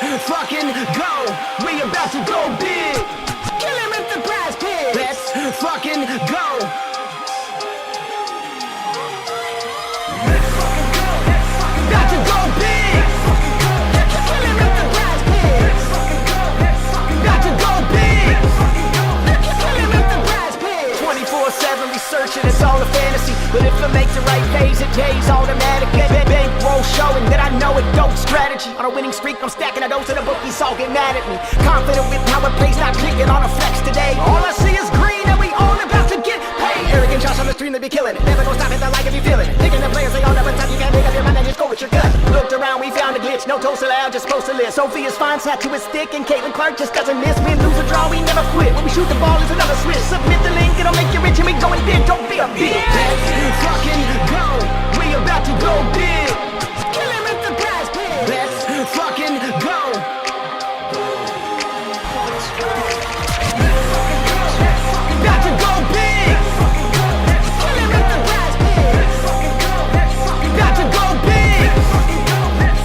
fucking go. We about to go big. Kill him with the PrizePicks. Let's fucking go. About to go big. Kill him with the PrizePicks. About to go big. Kill him with the PrizePicks. 24/7 researching, it's all a fantasy. But if I make the right phase, it pays automatic. Bankroll showing that I know it dope strategy. On a winning streak, I'm stacking a dose of the bookies all get mad at me. Confident with how it plays, not clicking on a flex today. All I see is green and we all about to get paid. Arrogant Josh on the stream, they be killing it. Never gonna stop it, I like if you feel it. Thinking the players, they all never time you can't make up your mind and just go with your gut. Looked around, we found a glitch, no toast allowed, just supposed to live. Sophia's fine, sat to his stick, and Caitlin Clark just doesn't miss. Win, lose or draw, we never quit. When we shoot the ball, is another switch. Submit the link, it'll make you rich, and we going big. Don't be a bitch. Let's fucking go. We about to go big. Kill him with the PrizePicks. Let's fucking go. About to go big. Kill him with the PrizePicks. About to go big.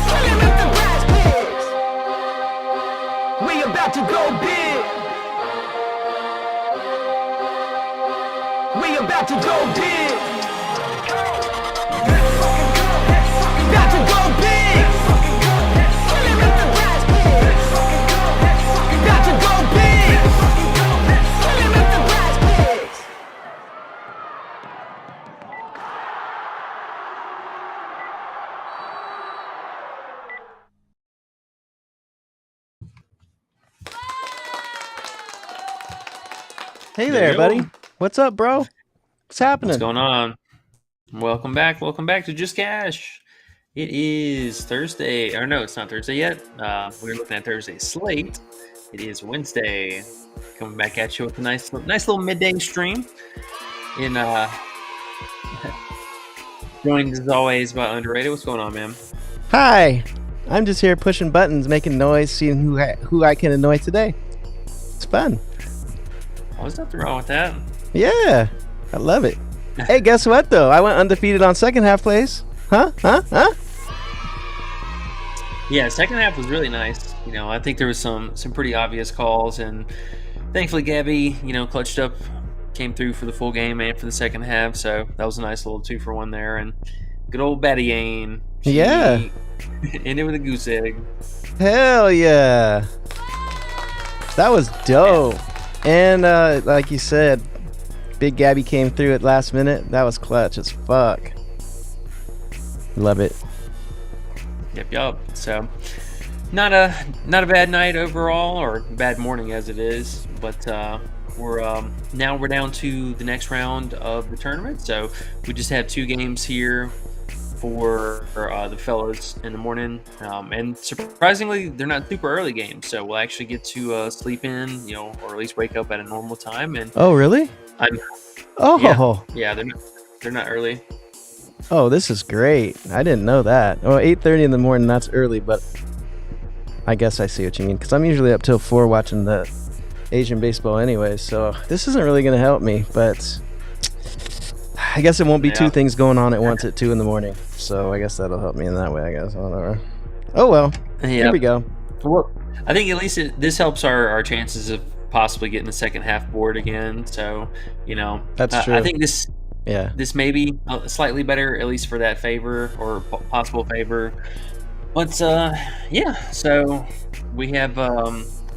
Kill him with the PrizePicks. We about to go big. We about to go big. About to go big. Kill him with the PrizePicks. About to go big. Kill him with the PrizePicks. Hey there, buddy. What's up, bro? What's happening? What's going on? Welcome back to Just Cash. It is Thursday, or no, it's not Thursday yet. We're looking at Thursday slate. It is Wednesday. Coming back at you with a nice little midday stream. Joined as always by Underrated. What's going on, man? Hi. I'm just here pushing buttons, making noise, seeing who I can annoy today. It's fun. Oh, there's nothing wrong with that. Yeah, I love it. Hey, guess what, though? I went undefeated on second half plays. Huh? Yeah, second half was really nice. I think there was some pretty obvious calls, and thankfully Gabby, clutched up, came through for the full game and for the second half. So that was a nice little 2-for-1 there. And good old Betty Ann. Yeah. Ended with a goose egg. Hell yeah. That was dope. And like you said, Big Gabby came through at last minute. That was clutch as fuck. Love it. Yep. So not a bad night overall, or bad morning as it is. But we're down to the next round of the tournament. So we just have 2 games here for the fellas in the morning, and surprisingly they're not super early games, so we'll actually get to sleep in, or at least wake up at a normal time. And oh, really? Yeah, they're not early. Oh, this is great. I didn't know that. Oh, 8:30 in the morning, that's early, but I guess I see what you mean, because I'm usually up till 4 watching the Asian baseball anyway, so this isn't really going to help me, but I guess it won't be 2 things going on at once at 2 in the morning, so I guess that'll help me in that way, I guess. Whatever. Oh, well. Here we go. Well, I think at least this helps our chances of possibly getting the second half board again, so, That's true. I think this may be slightly better, at least for that favor, or possible favor. But, so we have...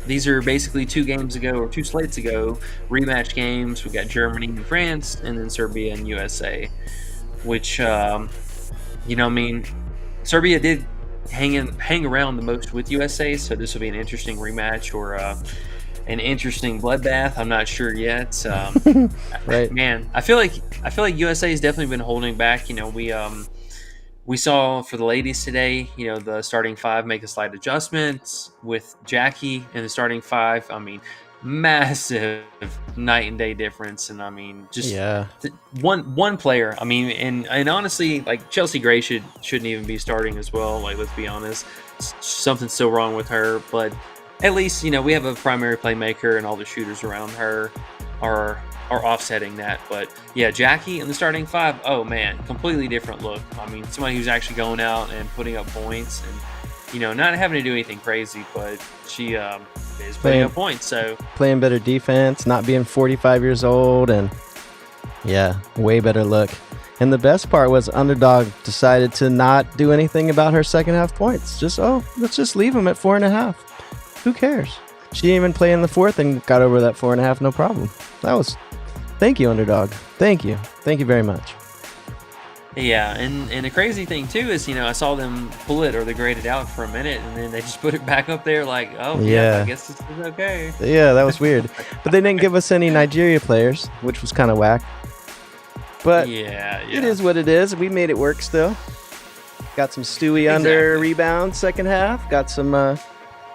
these are basically 2 games ago, or 2 slates ago, rematch games. We got Germany and France, and then Serbia and USA. Which, Serbia did hang around the most with USA, so this will be an interesting rematch, or an interesting bloodbath. I'm not sure yet. Right, man. I feel like USA has definitely been holding back. We saw for the ladies today, the starting 5 make a slight adjustment with Jackie in the starting 5. I mean, massive night and day difference. And I mean, just one player. I mean, and honestly, like Chelsea Gray shouldn't even be starting as well. Like, let's be honest, something's still wrong with her. But at least, we have a primary playmaker, and all the shooters around her are offsetting that. But yeah, Jackie in the starting 5, oh man, completely different look. I mean, somebody who's actually going out and putting up points, and not having to do anything crazy, but she is putting Playing- up points. So Playing better defense, not being 45 years old, and yeah, way better look. And the best part was Underdog decided to not do anything about her second half points. Let's just leave them at 4.5. Who cares? She didn't even play in the fourth and got over that 4.5, no problem. Thank you, Underdog. Thank you very much. yeah, and the crazy thing too is I saw them pull it or they graded out for a minute, and then they just put it back up there like, oh yeah, Yeah. I guess this is okay. Yeah, that was weird. But they didn't give us any Nigeria players, which was kind of whack. But Yeah. it is what it is. We made it work still. Got some Stewie under Exactly. rebound second half. Got some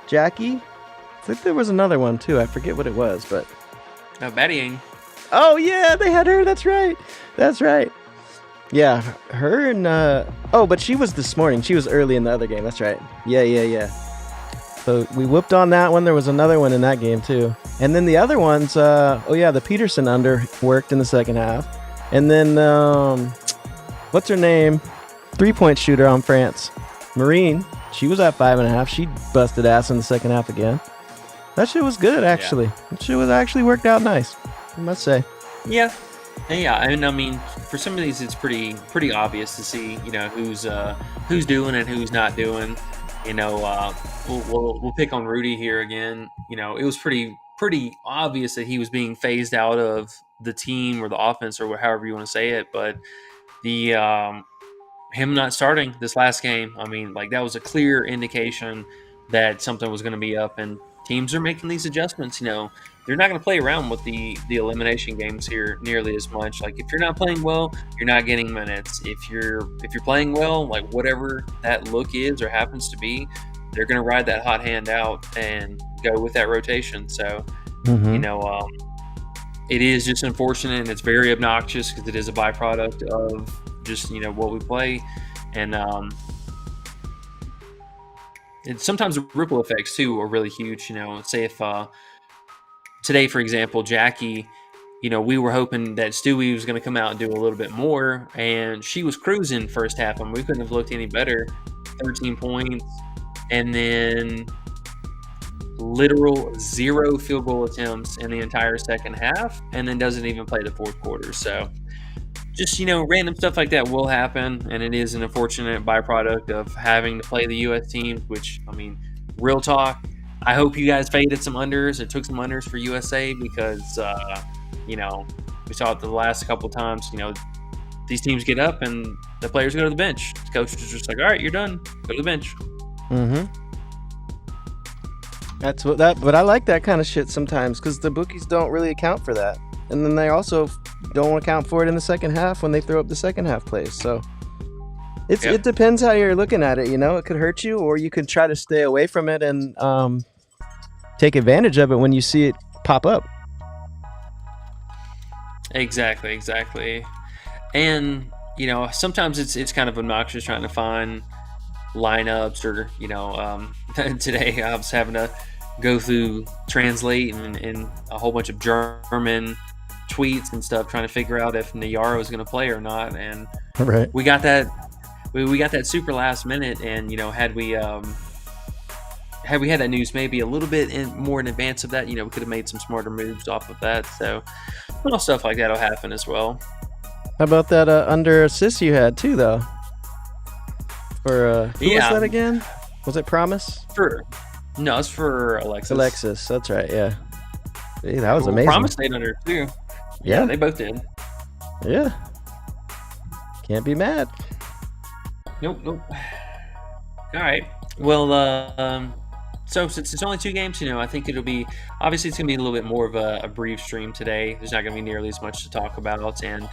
Jackie. I think there was another one too. I forget what it was, but Bettying. oh yeah, they had her. That's right. Yeah, her and but she was this morning. She was early in the other game. That's right. Yeah. So we whooped on that one. There was another one in that game too. And then the other ones, the Peterson under worked in the second half. And then what's her name? 3-point shooter on France. Marine. She was at 5.5. She busted ass in the second half again. That shit was good actually. That shit was actually worked out nice, I must say. Yeah. And I mean, for some of these, it's pretty obvious to see, who's doing and who's not doing. We'll pick on Rudy here again. It was pretty obvious that he was being phased out of the team or the offense or however you want to say it. But the him not starting this last game, I mean, like that was a clear indication that something was going to be up, and teams are making these adjustments. They're not going to play around with the elimination games here nearly as much. Like if you're not playing well, you're not getting minutes. If you're playing well, like whatever that look is or happens to be, they're going to ride that hot hand out and go with that rotation. So it is just unfortunate, and it's very obnoxious because it is a byproduct of just what we play, and sometimes the ripple effects too are really huge. Say if today, for example, Jackie, we were hoping that Stewie was going to come out and do a little bit more, and she was cruising first half, and we couldn't have looked any better. 13 points, and then literal 0 field goal attempts in the entire second half, and then doesn't even play the fourth quarter. So just, random stuff like that will happen, and it is an unfortunate byproduct of having to play the U.S. teams, which, I mean, real talk, I hope you guys faded some unders or took some unders for USA because, we saw it the last couple of times, these teams get up and the players go to the bench. The coach is just like, all right, you're done. Go to the bench. Mm-hmm. But I like that kind of shit sometimes because the bookies don't really account for that. And then they also don't account for it in the second half when they throw up the second half plays. So it depends how you're looking at it. It could hurt you, or you could try to stay away from it and take advantage of it when you see it pop up. Exactly. And, sometimes it's kind of obnoxious trying to find lineups or, today I was having to go through Translate and a whole bunch of German tweets and stuff trying to figure out if Nayara was going to play or not, and Right. we got that super last minute, and had we had that news maybe a little bit more in advance of that, we could have made some smarter moves off of that. So little stuff like that will happen as well. How about that under assist you had too, though? For who was that again? Was it Promise? No, it's for Alexis. Alexis, that's right. Yeah, hey, that was amazing. Promise stayed under too. Yeah, they both did. Yeah, can't be mad. Nope. All right. Well, so since it's only 2 games, I think it'll be obviously it's gonna be a little bit more of a brief stream today. There's not gonna be nearly as much to talk about, and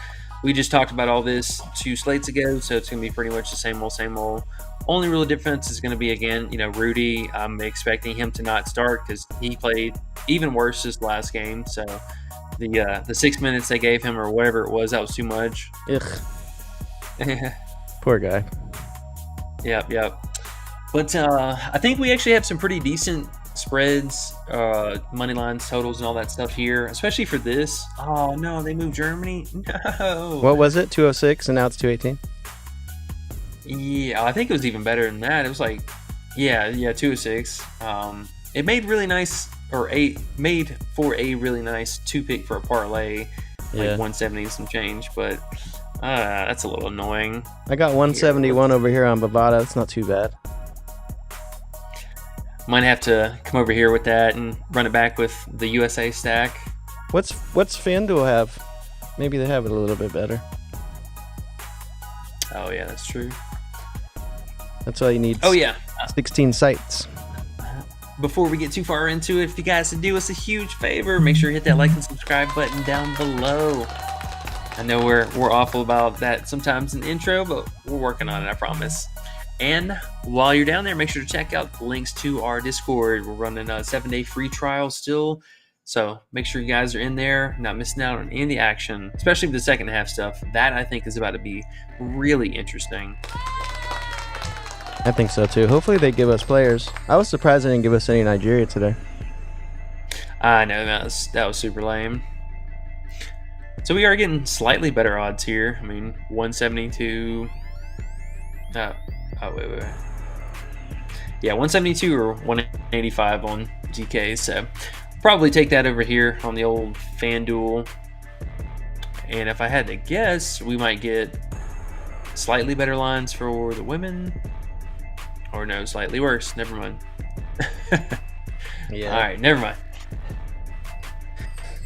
we just talked about all this 2 slates ago, so it's gonna be pretty much the same old. Only real difference is gonna be again, Rudy. I'm expecting him to not start because he played even worse this last game. So the 6 minutes they gave him or whatever it was, that was too much. Ugh. Poor guy. Yep. But I think we actually have some pretty decent spreads, money lines, totals, and all that stuff here, especially for this. Oh, no, they moved Germany? No. What was it? 206, and now it's 218? Yeah, I think it was even better than that. It was like Yeah, 2 of 6. It made really nice, or made for a really nice 2-pick for a parlay, like 170 and some change, but that's a little annoying. I got 171 over here on Bovada. That's not too bad. Might have to come over here with that and run it back with the USA stack. What's FanDuel have? Maybe they have it a little bit better. Oh yeah, that's true. That's all you need. Oh yeah. 16 sites. Before we get too far into it, if you guys would do us a huge favor, make sure you hit that like and subscribe button down below. I know we're awful about that sometimes in the intro, but we're working on it, I promise. And while you're down there, make sure to check out the links to our Discord. We're running a 7-day free trial still, so make sure you guys are in there, not missing out on any of the action, especially with the second half stuff. That, I think, is about to be really interesting. I think so too. Hopefully they give us players. I was surprised they didn't give us any Nigeria today. I know, that was super lame. So we are getting slightly better odds here. I mean, 172. Wait. Yeah, 172 or 185 on GK. So probably take that over here on the old FanDuel. And if I had to guess, we might get slightly better lines for the women. Or no, slightly worse. Never mind. Yeah. All right, never mind.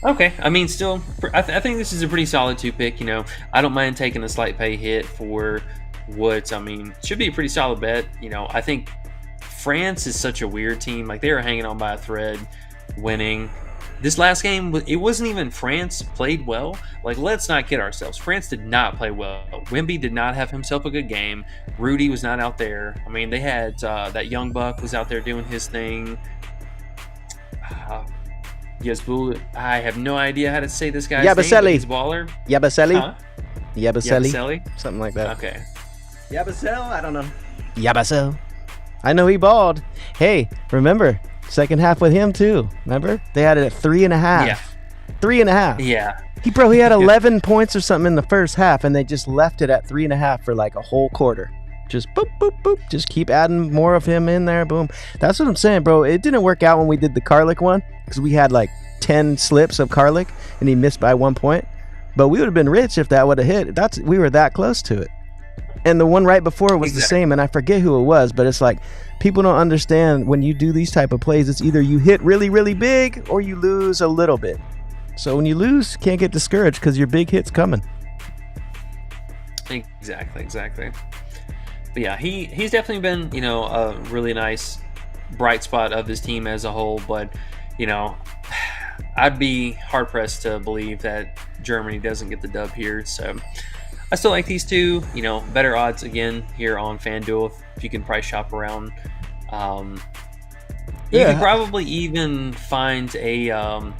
Okay, I mean, still, I think this is a pretty solid 2-pick. You know, I don't mind taking a slight pay hit for what, I mean, should be a pretty solid bet. You know, I think France is such a weird team. Like, they were hanging on by a thread, winning. This last game, it wasn't even France played well. Like, let's not kid ourselves. France did not play well. Wemby did not have himself a good game. Rudy was not out there. I mean, they had that young buck was out there doing his thing. Yes, I have no idea how to say this guy's name. He's a baller. Yabusele? Huh? Yabusele? Something like that. Okay. Yabusele? I don't know. Yabusele. I know he balled. Hey, remember, second half with him too. Remember? They had it at 3.5. Yeah. 3.5. Yeah. He had 11 points or something in the first half, and they just left it at 3.5 for like a whole quarter. Just boop, boop, boop. Just keep adding more of him in there. Boom. That's what I'm saying, bro. It didn't work out when we did the Karlik one because we had like 10 slips of Karlik and he missed by 1 point. But we would have been rich if that would have hit. We were that close to it. And the one right before was the same, and I forget who it was, but it's like people don't understand when you do these type of plays. It's either you hit really, really big or you lose a little bit. So when you lose, you can't get discouraged because your big hit's coming. Exactly. But yeah, he's definitely been, you know, a really nice bright spot of this team as a whole. But, you know, I'd be hard pressed to believe that Germany doesn't get the dub here. So I still like these two, you know, better odds again here on FanDuel if you can price shop around. You can probably even find a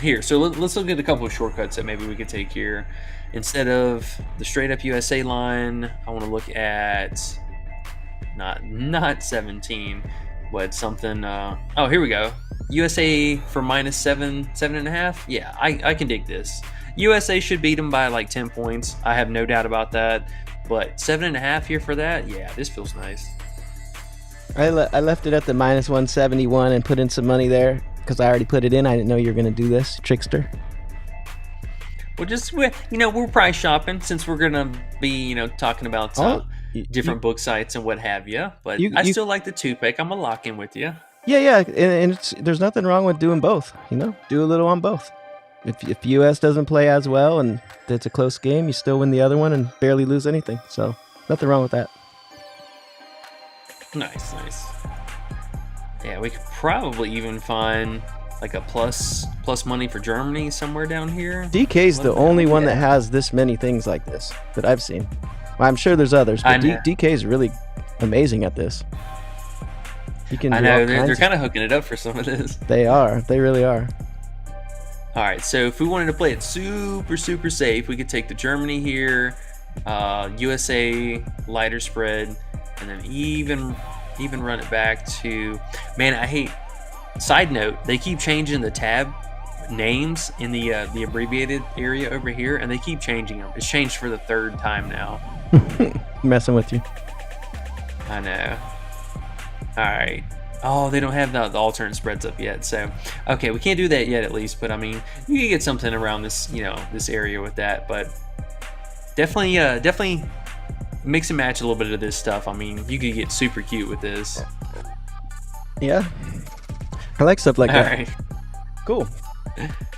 here. So let's look at a couple of shortcuts that maybe we could take here. Instead of the straight up USA line, I want to look at not 17, but something. Oh, here we go. USA for -7.5. Yeah, I can dig this. USA should beat them by like 10 points. I have no doubt about that. But 7.5 here for that. Yeah, this feels nice. I left it at the -171 and put in some money there because I already put it in. I didn't know you were going to do this, trickster. Well, we're price shopping since we're gonna be, talking about different book sites and what have you. But I still like the 2-pick. I'm gonna lock in with you. Yeah, and there's nothing wrong with doing both. Do a little on both. If US doesn't play as well and it's a close game, you still win the other one and barely lose anything. So nothing wrong with that. Nice. Yeah, we could probably even find like a plus money for Germany somewhere down here. DK's the only one that has this many things like this that I've seen. Well, I'm sure there's others, but DK's really amazing at this. I know they're kind of hooking it up for some of this. They are. They really are. All right, so if we wanted to play it super safe, we could take the Germany here, USA lighter spread, and then even run it back to. Man, I hate. Side note: they keep changing the tab names in the abbreviated area over here, and they keep changing them. It's changed for the 3rd time now. Messing with you. I know. All right. Oh, they don't have the alternate spreads up yet. So, okay, we can't do that yet, at least. But I mean, you can get something around this, this area with that. But definitely mix and match a little bit of this stuff. I mean, you could get super cute with this. Yeah. I like stuff like All that. right. Cool.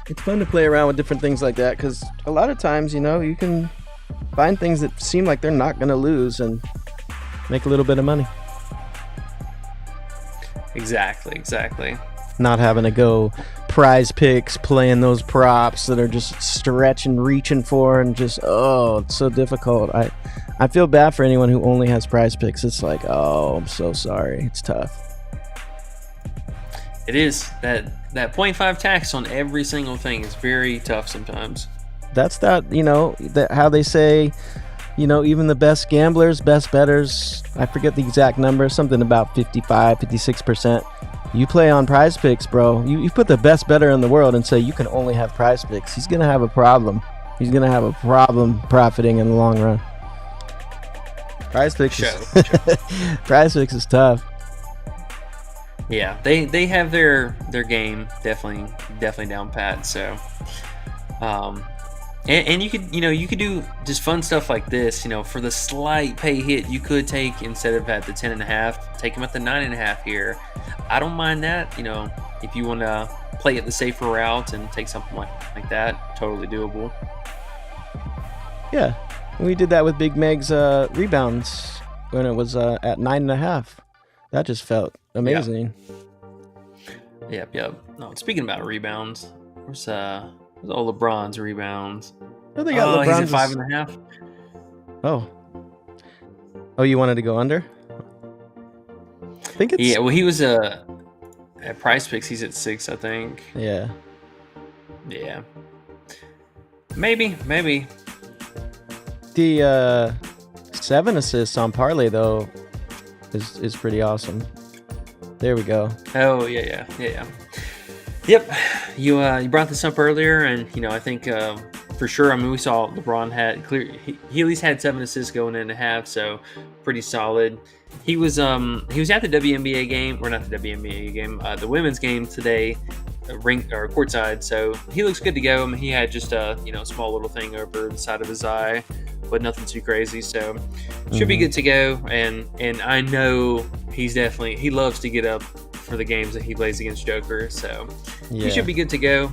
It's fun to play around with different things like that because a lot of times, you can find things that seem like they're not going to lose and make a little bit of money. Exactly. Not having to go PrizePicks, playing those props that are just stretching, reaching for, and just, it's so difficult. I feel bad for anyone who only has PrizePicks. It's like, I'm so sorry. It's tough. It is. That 0.5 tax on every single thing is very tough sometimes. That's how they say, even the best gamblers, best bettors, I forget the exact number, something about 55, 56%. You play on PrizePicks, bro. You put the best bettor in the world and say you can only have PrizePicks. He's going to have a problem. He's going to have a problem profiting in the long run. PrizePicks is tough. Yeah, they have their game definitely down pat. So, and you could do just fun stuff like this. For the slight pay hit, you could take, instead of at the 10.5, take him at the 9.5 here. I don't mind that. If you want to play it the safer route and take something like that, totally doable. Yeah, we did that with Big Meg's rebounds when it was at 9.5. That just felt amazing. Yep. No, speaking about rebounds, where's all LeBron's rebounds? Oh, they got LeBron's. He's at 5.5. Oh, you wanted to go under? I think it's. Yeah, well, he was at PrizePicks. He's at 6, I think. Yeah. Maybe. The 7 assists on parlay though is pretty awesome. There we go. Oh yeah. Yep. You brought this up earlier, and I think for sure. I mean, we saw LeBron had he at least had 7 assists going in a half, so pretty solid. He was at the WNBA game, or not the WNBA game, the women's game today, courtside. So he looks good to go. I mean, he had just a small little thing over the side of his eye, but nothing too crazy. So should be good to go. And I know he loves to get up for the games that he plays against Joker. So he should be good to go.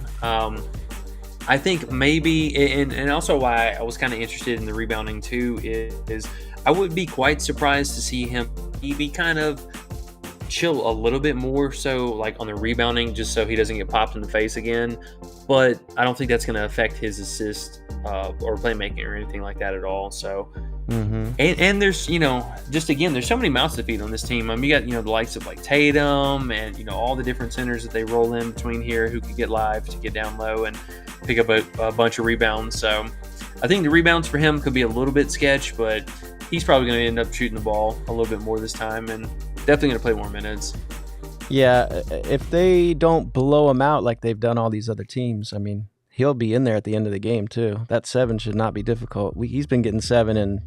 I think maybe, and also why I was kind of interested in the rebounding too, is I would be quite surprised to see him maybe kind of chill a little bit more so like on the rebounding, just so he doesn't get popped in the face again. But I don't think that's going to affect his assist or playmaking or anything like that at all. So, and there's, just again, there's so many mouths to feed on this team. I mean, you got, the likes of like Tatum and, all the different centers that they roll in between here who can get live to get down low and pick up a bunch of rebounds. So I think the rebounds for him could be a little bit sketch, but he's probably going to end up shooting the ball a little bit more this time and definitely going to play more minutes. Yeah, if they don't blow him out like they've done all these other teams, I mean, he'll be in there at the end of the game too. That 7 should not be difficult. He's been getting 7 in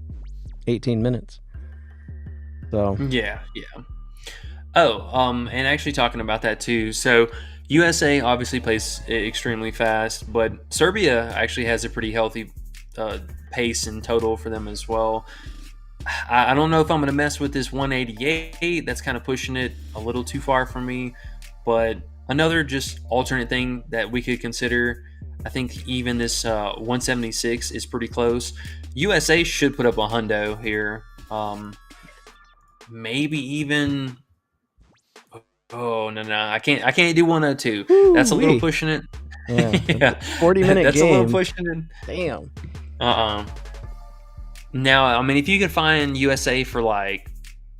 18 minutes. So yeah. And actually talking about that too. So USA obviously plays extremely fast, but Serbia actually has a pretty healthy pace in total for them as well. I don't know if I'm going to mess with this 188. That's kind of pushing it a little too far for me. But another just alternate thing that we could consider, I think even this 176 is pretty close. USA should put up a hundo here. Maybe even... Oh, no. I can't do 102. Ooh, that's a little pushing it. Yeah. Yeah. 40-minute That's game. a little pushing it. Damn. Now, I mean, if you could find USA for like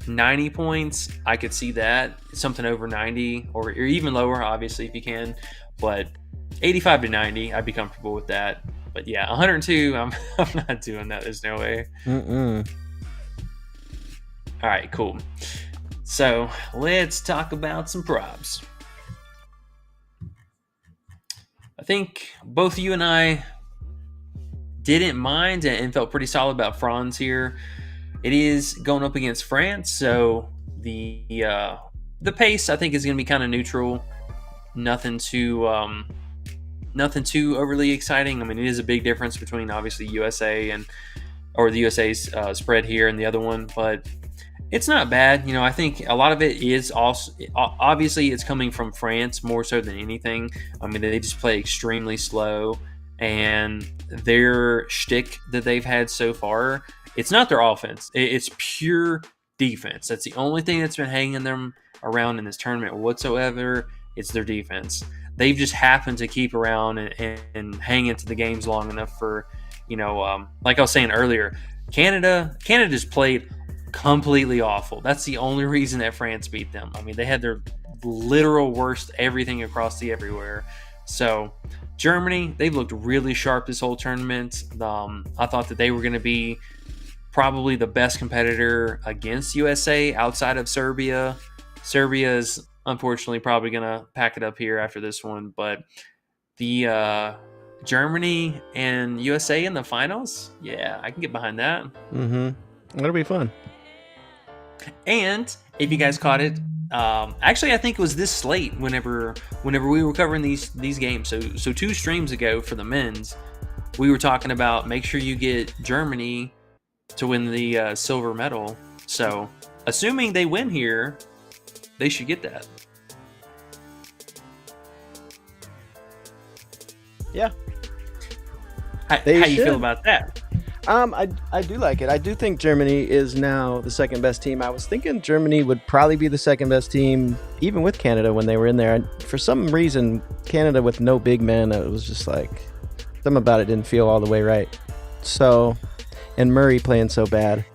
90 points, I could see that. Something over 90 or even lower, obviously, if you can. But 85 to 90, I'd be comfortable with that. But yeah, 102, I'm not doing that. There's no way. All right, cool. So let's talk about some props. I think both you and I didn't mind and felt pretty solid about Franz here. It is going up against France, so the the pace I think is going to be kind of neutral. Nothing too overly exciting. I mean, it is a big difference between obviously the USA's spread here and the other one, but it's not bad. I think a lot of it is also obviously it's coming from France more so than anything. I mean, they just play extremely slow, and their shtick that they've had so far, it's not their offense. It's pure defense. That's the only thing that's been hanging them around in this tournament whatsoever. It's their defense. They've just happened to keep around and hang into the games long enough for, like I was saying earlier, Canada just played completely awful. That's the only reason that France beat them. I mean, they had their literal worst everything across the everywhere. So Germany, they've looked really sharp this whole tournament. I thought that they were going to be probably the best competitor against USA outside of Serbia. Serbia is unfortunately probably going to pack it up here after this one, but the Germany and USA in the finals, yeah, I can get behind that. Mm-hmm. That'll be fun. And if you guys caught it, actually I think it was this slate whenever we were covering these games. So 2 streams ago for the men's, we were talking about make sure you get Germany to win the silver medal. So assuming they win here, they should get that. Yeah. How you feel about that? I do like it. I do think Germany is now the second best team. I was thinking Germany would probably be the second best team, even with Canada when they were in there. For some reason, Canada with no big men, it was just like something about it didn't feel all the way right. So, and Murray playing so bad.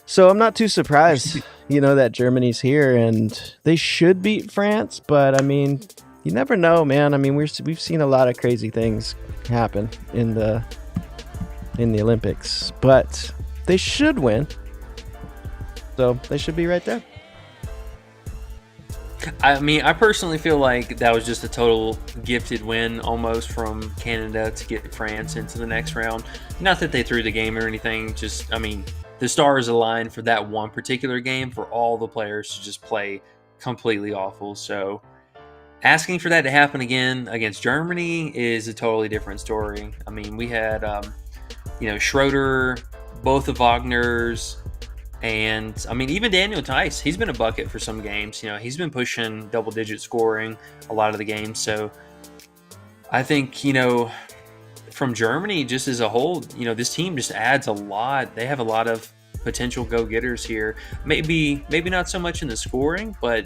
So I'm not too surprised, that Germany's here and they should beat France. But I mean, you never know, man. I mean, we've seen a lot of crazy things happen in the Olympics, but they should win. So they should be right there. I mean, I personally feel like that was just a total gifted win almost from Canada to get France into the next round. Not that they threw the game or anything, just, I mean, the stars aligned for that one particular game for all the players to just play completely awful. So asking for that to happen again against Germany is a totally different story. I mean, we had, Schroeder, both the Wagners, and I mean, even Daniel Tice, he's been a bucket for some games. He's been pushing double-digit scoring a lot of the games. So I think, from Germany just as a whole, this team just adds a lot. They have a lot of potential go-getters here. Maybe not so much in the scoring, but,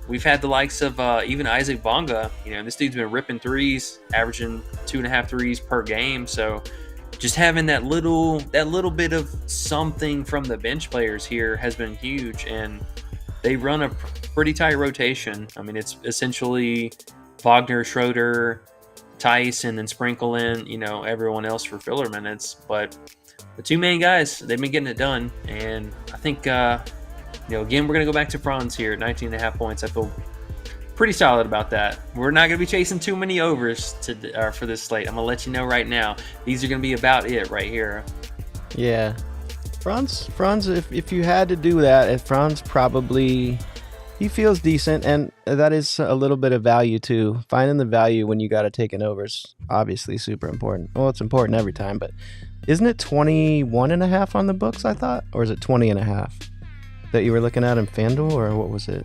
we've had the likes of even Isaac Bonga. This dude's been ripping threes, averaging 2.5 threes per game. So just having that little bit of something from the bench players here has been huge, and they run a pretty tight rotation. I mean, it's essentially Wagner, Schroeder, Tice, and then sprinkle in, everyone else for filler minutes. But the 2 main guys, they've been getting it done, and I think, again, we're going to go back to Franz here at 19.5 points. I feel pretty solid about that. We're not going to be chasing too many overs for this slate. I'm going to let you know right now. These are going to be about it right here. Yeah. Franz, if you had to do that, if Franz probably, he feels decent, and that is a little bit of value too. Finding the value when you got to take an over is obviously super important. Well, it's important every time, but isn't it 21.5 on the books, I thought? Or is it 20.5 that you were looking at in FanDuel, or what was it?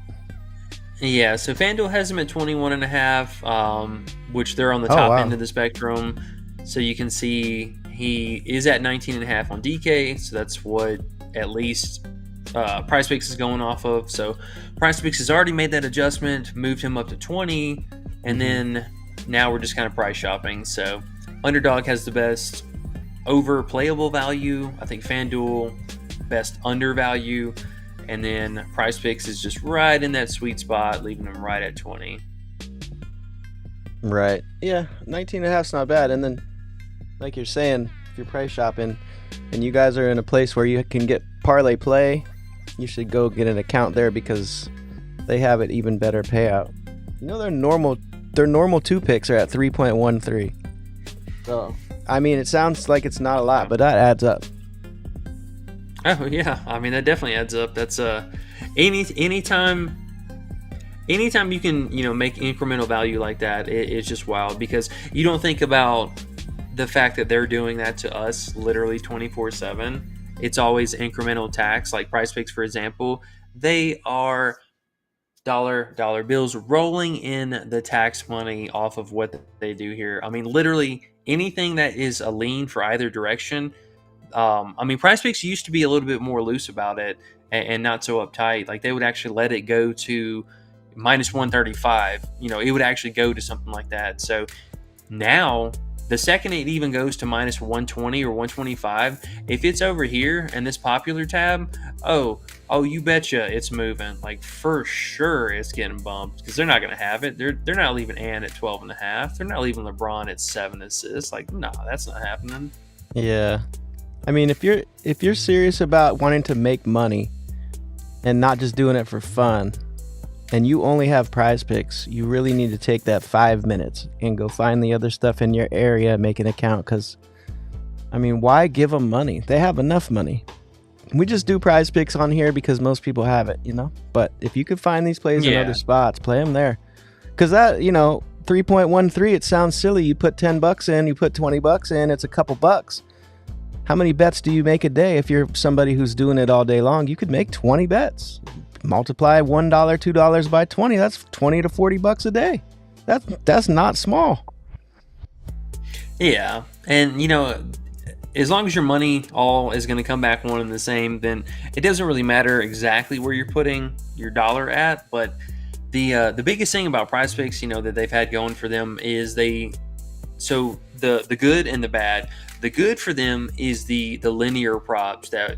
Yeah, so FanDuel has him at 21.5, which they're on the top end of the spectrum. So you can see he is at 19.5 on DK, so that's what at least PrizePicks is going off of. So PrizePicks has already made that adjustment, moved him up to 20, and then now we're just kind of price shopping. So Underdog has the best over playable value. I think FanDuel best under value. And then PrizePicks is just right in that sweet spot, leaving them right at 20. Right. Yeah, 19.5 is not bad. And then, like you're saying, if you're price shopping and you guys are in a place where you can get parlay play, you should go get an account there because they have an even better payout. Their normal 2 picks are at 3.13. So, I mean, it sounds like it's not a lot, but that adds up. Oh yeah, I mean that definitely adds up. That's Anytime you can make incremental value like that, it's just wild, because you don't think about the fact that they're doing that to us literally 24/7. It's always incremental tax. Like PrizePicks, for example, they are dollar bills rolling in the tax money off of what they do here. I mean, literally anything that is a lean for either direction. I mean, PrizePicks used to be a little bit more loose about it, and not so uptight. Like they would actually let it go to minus 135. It would actually go to something like that. So now, the second it even goes to minus 120 or 125, if it's over here in this popular tab, oh, you betcha it's moving. Like for sure it's getting bumped, because they're not going to have it. They're not leaving Ann at 12 and a half. They're not leaving LeBron at 7 assists. Like, nah, that's not happening. Yeah. I mean, if you're serious about wanting to make money and not just doing it for fun, and you only have PrizePicks, you really need to take that 5 minutes and go find the other stuff in your area, make an account. Because, I mean, why give them money? They have enough money. We just do PrizePicks on here because most people have it, But if you could find these plays in other spots, play them there. Because that, 3.13, it sounds silly. You put $10 in, you put $20 in, it's a couple bucks. How many bets do you make a day? If you're somebody who's doing it all day long, you could make 20 bets. Multiply $1, $2 by 20. That's 20 to 40 bucks a day. That's not small. Yeah, and as long as your money all is going to come back one and the same, then it doesn't really matter exactly where you're putting your dollar at. But the biggest thing about PrizePicks, that they've had going for them is the good and the bad. The good for them is the linear props that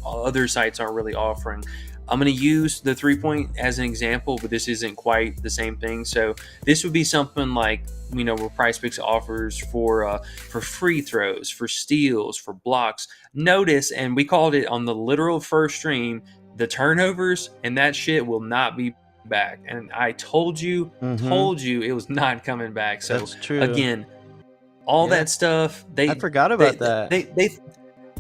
other sites aren't really offering. I'm going to use the 3-point as an example, but this isn't quite the same thing. So this would be something like, where PrizePicks offers for free throws, for steals, for blocks. Notice, and we called it on the literal first stream, the turnovers, and that shit will not be back. And I told you it was not coming back. So that's true. Again, all that stuff, I forgot about that.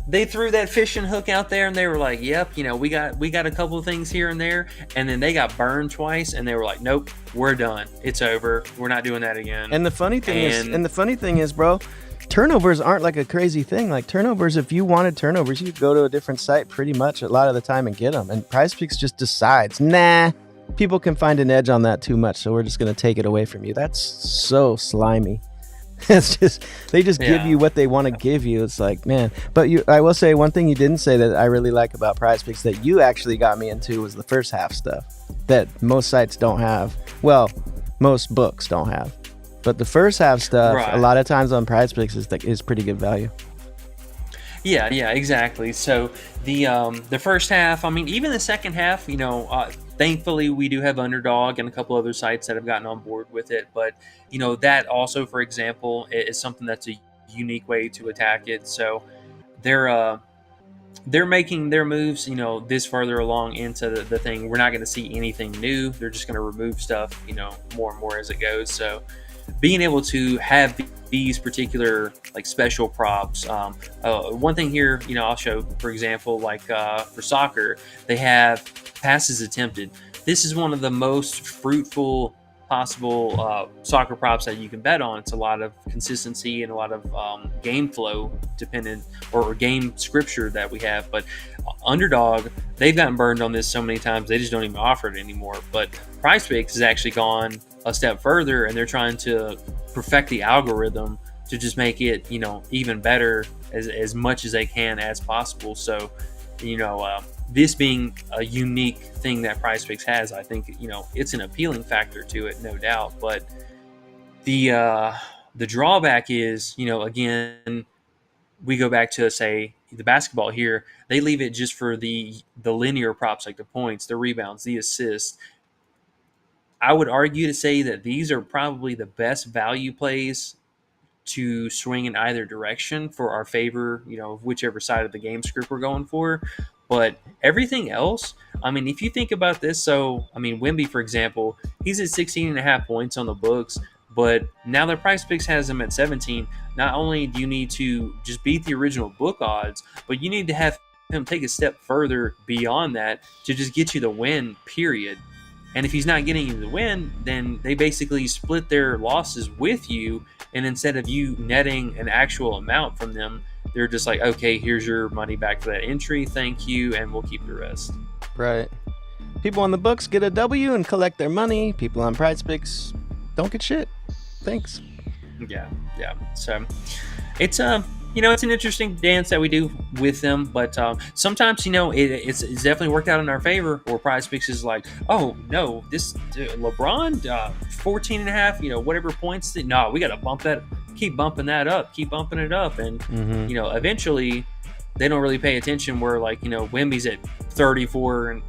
They threw that fishing hook out there, and they were like, "Yep, we got a couple of things here and there," and then they got burned twice, and they were like, "Nope, we're done. It's over. We're not doing that again." And the funny thing is, bro, turnovers aren't like a crazy thing. Like turnovers, if you wanted turnovers, you could go to a different site pretty much a lot of the time and get them. And PrizePicks just decides, nah, people can find an edge on that too much, so we're just gonna take it away from you. That's so slimy. It's just they just give you what they want to give you. It's like, man. But I will say one thing you didn't say that I really like about PrizePicks that you actually got me into was the first half stuff that most sites don't have. Well, most books don't have. But the first half stuff, a lot of times on PrizePicks is pretty good value. Yeah, exactly. So the first half, I mean, even the second half, thankfully we do have Underdog and a couple other sites that have gotten on board with it. But that also, for example, is something that's a unique way to attack it. So they're making their moves, this further along into the thing. We're not going to see anything new. They're just going to remove stuff, more and more as it goes. So being able to have these particular like special props. One thing here, I'll show, for example, like for soccer, they have passes attempted. This is one of the most fruitful possible soccer props that you can bet on. It's a lot of consistency and a lot of game flow dependent or game scripture that we have. But Underdog, they've gotten burned on this so many times they just don't even offer it anymore. But PrizePicks has actually gone a step further, and they're trying to perfect the algorithm to just make it even better as much as they can as possible. So this being a unique thing that PrizePicks has, I think it's an appealing factor to it, no doubt. But the drawback is again, we go back to say the basketball here, they leave it just for the linear props, like the points, the rebounds, the assists. I would argue to say that these are probably the best value plays to swing in either direction for our favor, whichever side of the game script we're going for. But everything else, I mean, if you think about this, so, I mean, Wemby, for example, he's at 16.5 points on the books, but now that PrizePicks has him at 17, not only do you need to just beat the original book odds, but you need to have him take a step further beyond that to just get you the win, period. And if he's not getting you the win, then they basically split their losses with you. And instead of you netting an actual amount from them, they're just like, okay, here's your money back for that entry. Thank you. And we'll keep the rest. Right. People on the books get a W and collect their money. People on PrizePicks don't get shit. Thanks. Yeah. So it's it's an interesting dance that we do with them, but sometimes it's definitely worked out in our favor. Where PrizePicks is like, oh no, this LeBron 14 and a half, whatever points. No, we got to bump that, keep bumping it up, and eventually they don't really pay attention. Where Wemby's at 34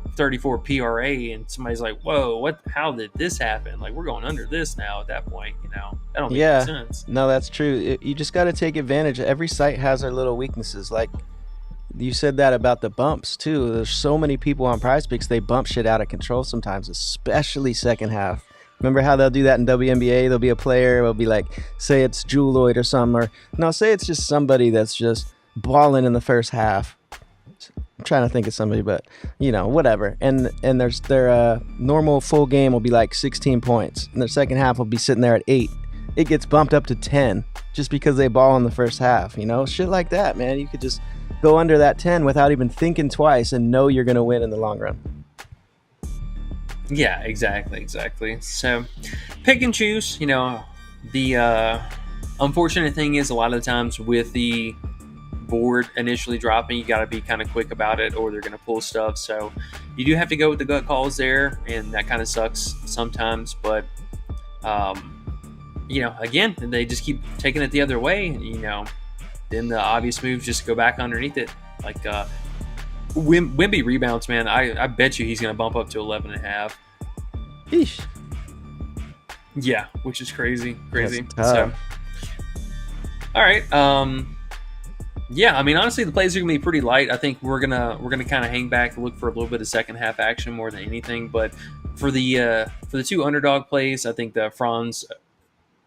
PRA, and somebody's like, whoa, what? How did this happen? Like, we're going under this now. At that point, that don't make any sense. No, that's true. You just got to take advantage. Every site has their little weaknesses. Like you said that about the bumps too. There's so many people on PrizePicks, they bump shit out of control sometimes, especially second half. Remember how they'll do that in WNBA? There'll be a player, will be like, say it's Jewel Lloyd or something, or no, say it's just somebody that's just balling in the first half. I'm trying to think of somebody, but whatever. And their normal full game will be like 16 points, and their second half will be sitting there at 8. It gets bumped up to 10 just because they ball in the first half. Shit like that, man. You could just go under that 10 without even thinking twice and know you're gonna win in the long run. Yeah, exactly. So pick and choose. The unfortunate thing is a lot of the times with the board initially dropping, you got to be kind of quick about it, or they're going to pull stuff. So you do have to go with the gut calls there, and that kind of sucks sometimes. But again, they just keep taking it the other way. Then the obvious move just go back underneath it. Like Wemby rebounds, man. I bet you he's going to bump up to 11.5. Eesh. Yeah, which is crazy. So, all right. Yeah, I mean, honestly, the plays are gonna be pretty light. I think we're gonna kind of hang back, look for a little bit of second half action more than anything. But for the two underdog plays, I think the Franz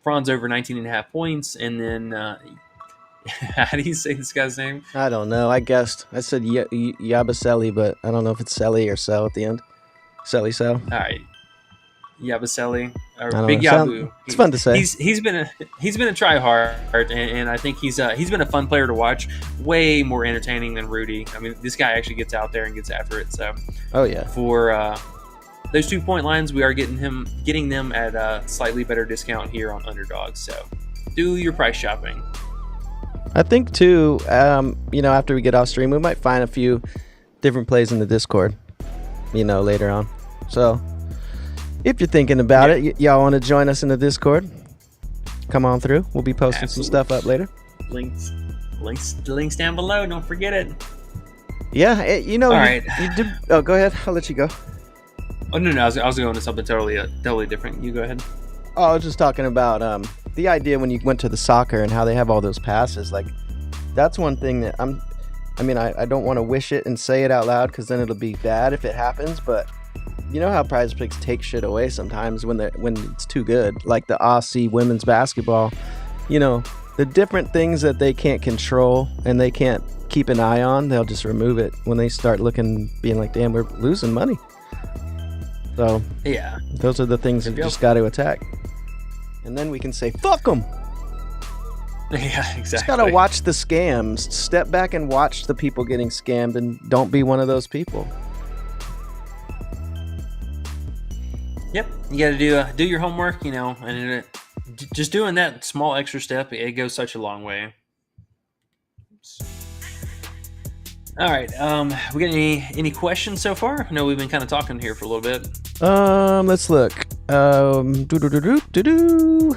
over 19.5 points, and then how do you say this guy's name? I don't know. I guessed. I said Yabusele, but I don't know if it's Selly or Sell at the end. Selly Sell. All right. Yabusele or Big Yabu. It's fun to say. He's been a try hard, and I think he's been a fun player to watch. Way more entertaining than Rudy. I mean, this guy actually gets out there and gets after it. So, oh yeah. For those 2 point lines, we are getting them at a slightly better discount here on Underdog. So, do your price shopping. I think too. After we get off stream, we might find a few different plays in the Discord. Later on. So. If you're thinking about it, y'all want to join us in the Discord, come on through. We'll be posting some stuff up later. Links down below. Don't forget it. Yeah, All right. Oh, go ahead. I'll let you go. Oh no, I was going to something totally different. You go ahead. Oh, I was just talking about the idea when you went to the soccer and how they have all those passes. Like, that's one thing that I don't want to wish it and say it out loud because then it'll be bad if it happens, but. You know how PrizePicks take shit away sometimes when it's too good, like the Aussie women's basketball. The different things that they can't control and they can't keep an eye on, they'll just remove it when they start being like, damn, we're losing money. So yeah, those are the things you just got to attack, and then we can say fuck them. Yeah, exactly. Just gotta watch the scams. Step back and watch the people getting scammed, and don't be one of those people. Yep, you got to do your homework, and just doing that small extra step, it goes such a long way. All right, we got any questions so far? I know we've been kind of talking here for a little bit. Let's look.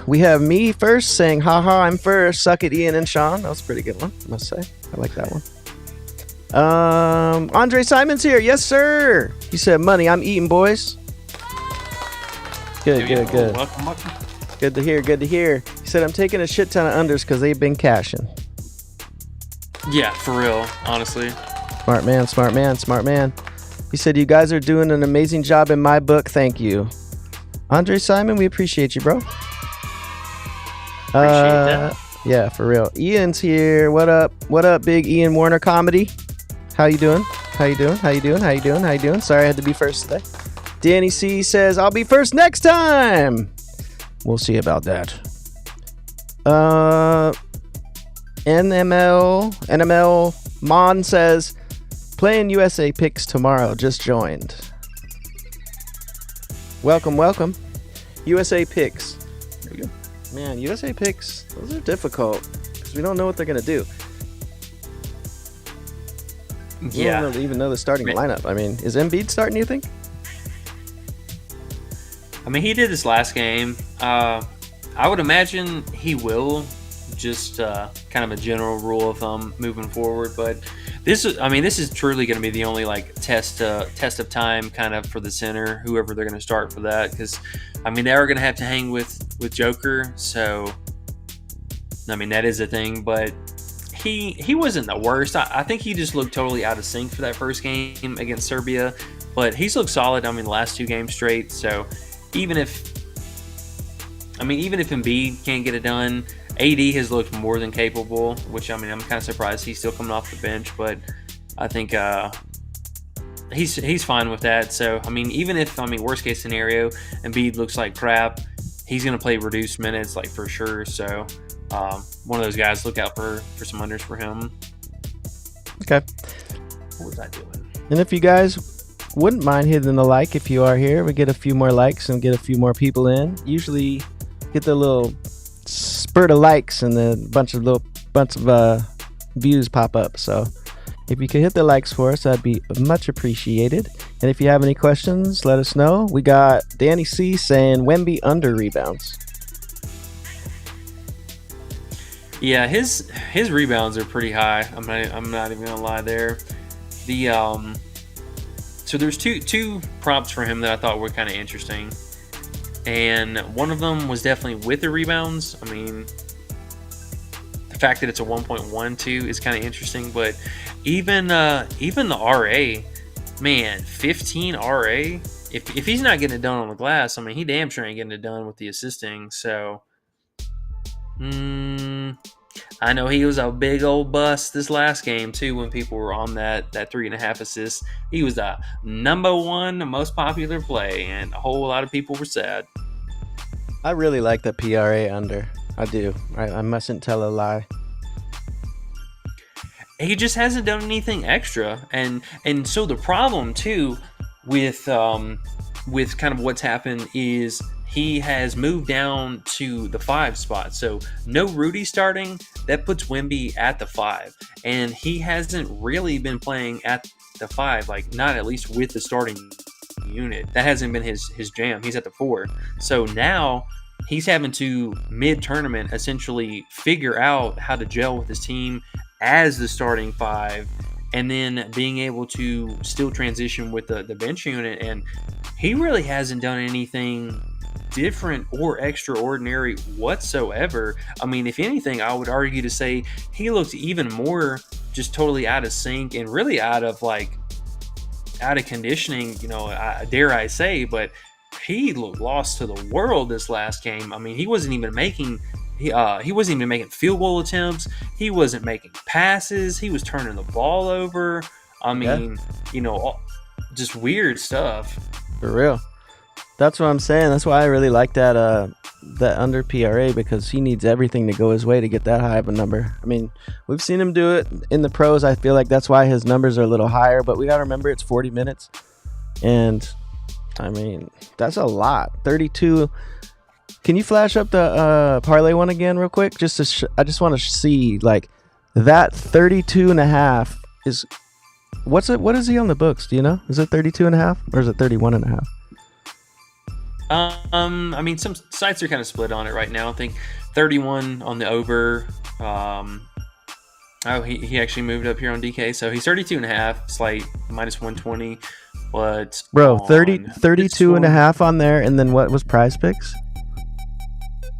We have me first saying, haha, I'm first. Suck it, Ian and Sean. That was a pretty good one, I must say. I like that one. Andre Simon's here. Yes, sir. He said, money, I'm eating, boys. Good. Welcome. Good to hear. He said, I'm taking a shit ton of unders because they've been cashing. Yeah, for real, honestly. Smart man. He said, you guys are doing an amazing job in my book. Thank you. Andre Simon, we appreciate you, bro. Appreciate that. Yeah, for real. Ian's here. What up, big Ian Warner comedy? How you doing? How you doing? How you doing? How you doing? How you doing? Sorry, I had to be first today. Danny C says, I'll be first next time. We'll see about that. NML Mon says, playing USA picks tomorrow. Just joined. Welcome. USA picks. There we go. Man, USA picks, those are difficult because we don't know what they're going to do. We don't really even know the starting lineup. I mean, is Embiid starting, you think? I mean, he did this last game. I would imagine he will. Just kind of a general rule of thumb moving forward. But this is truly going to be the only like test of time kind of for the center, whoever they're going to start for that. Because I mean, they are going to have to hang with Joker. So I mean, that is a thing. But he wasn't the worst. I think he just looked totally out of sync for that first game against Serbia. But he's looked solid. I mean, the last 2 games straight. So even if Embiid can't get it done, AD has looked more than capable, which, I mean, I'm kind of surprised he's still coming off the bench, but I think he's fine with that. So, I mean, worst case scenario, Embiid looks like crap, he's going to play reduced minutes, like, for sure. So, one of those guys, look out for some unders for him. Okay. What was I doing? And if you guys wouldn't mind hitting the like if you are here, we get a few more likes and get a few more people in. Usually get the little spurt of likes and then a bunch of views pop up. So if you could hit the likes for us, that'd be much appreciated. And if you have any questions, let us know. We got Danny C saying Wemby under rebounds. Yeah, his rebounds are pretty high. I'm not even gonna lie there. So there's two prompts for him that I thought were kind of interesting. And one of them was definitely with the rebounds. I mean, the fact that it's a 1.12 is kind of interesting. But even the RA, man, 15 RA. If he's not getting it done on the glass, I mean, he damn sure ain't getting it done with the assisting. So, I know he was a big old bust this last game too. When people were on that 3.5 assists, he was the number 1 most popular play, and a whole lot of people were sad. I really like the PRA under. I do. I mustn't tell a lie. He just hasn't done anything extra, and so the problem too with kind of what's happened is he has moved down to the 5 spot. So no Rudy starting, that puts Wemby at the 5, and he hasn't really been playing at the 5, like not at least with the starting unit. That hasn't been his jam. He's at the 4. So now he's having to mid-tournament essentially figure out how to gel with his team as the starting 5, and then being able to still transition with the bench unit. And he really hasn't done anything different or extraordinary whatsoever. I mean, if anything, I would argue to say he looked even more just totally out of sync and really out of conditioning, dare I say. But he looked lost to the world this last game. I mean, he wasn't even making field goal attempts. He wasn't making passes. He was turning the ball over. I mean, just weird stuff. For real. That's what I'm saying. That's why I really like that under PRA, because he needs everything to go his way to get that high of a number. I mean, we've seen him do it in the pros. I feel like that's why his numbers are a little higher, but we got to remember it's 40 minutes. And, I mean, that's a lot. 32. Can you flash up the parlay one again real quick? I just want to see, like, that 32.5 is... What is he on the books? Do you know? Is it 32.5 or is it 31.5? I mean, some sites are kind of split on it right now. I think 31 on the over. He actually moved up here on DK, so he's 32.5, slight minus 120. But bro, 32.5 on there, and then what was PrizePicks?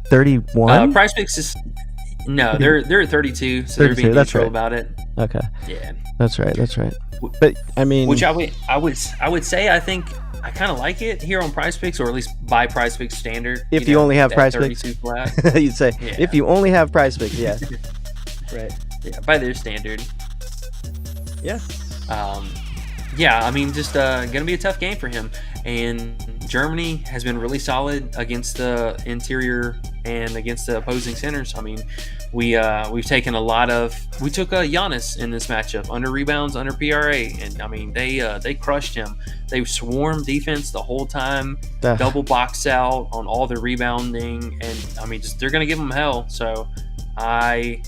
31. PrizePicks is they're at 32, so 32, they're being neutral about it. Okay. Yeah. That's right. But I mean, which I would say I think I kind of like it here on PrizePicks, or at least by PrizePicks standard. If you only have PrizePicks, you'd say if you only have PrizePicks, yeah. Right. Yeah, by their standard. Yeah. Yeah, I mean, just going to be a tough game for him. And Germany has been really solid against the interior and against the opposing centers. I mean, we've taken we took Giannis in this matchup under rebounds, under PRA, and I mean they crushed him. They swarmed defense the whole time, double box out on all the rebounding, and I mean they're going to give them hell. So I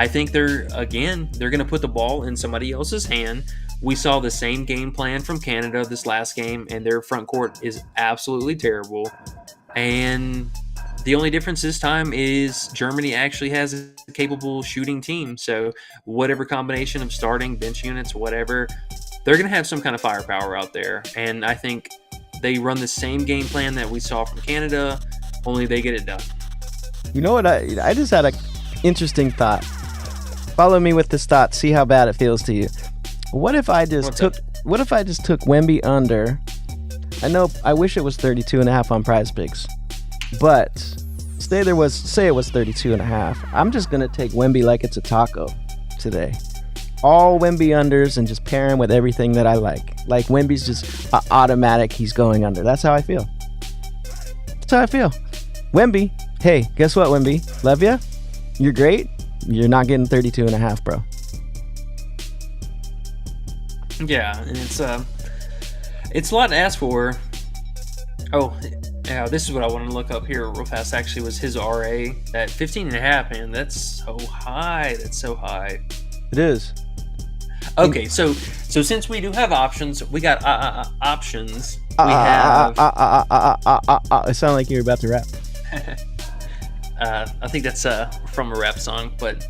think they're going to put the ball in somebody else's hand. We saw the same game plan from Canada this last game, and their front court is absolutely terrible. And the only difference this time is Germany actually has a capable shooting team. So whatever combination of starting, bench units, whatever, they're going to have some kind of firepower out there. And I think they run the same game plan that we saw from Canada, only they get it done. You know what? I just had an interesting thought. Follow me with this thought. See how bad it feels to you. What if I just took Wemby under? I wish it was 32.5 on PrizePicks, but say it was 32.5. I'm just gonna take Wemby like it's a taco today. All Wemby unders and just pair him with everything that I like. Like Wemby's just automatic. He's going under. That's how I feel. Wemby. Hey, guess what, Wemby? Love ya. You're great. You're not getting 32.5, bro. Yeah, and it's a lot to ask for. Oh, yeah, this is what I wanted to look up here real fast. Actually, was his RA at 15.5. Man, that's so high. It is. Okay, so since we do have options, we got options. We have. It sounded like you were about to rap. I think that's from a rap song, but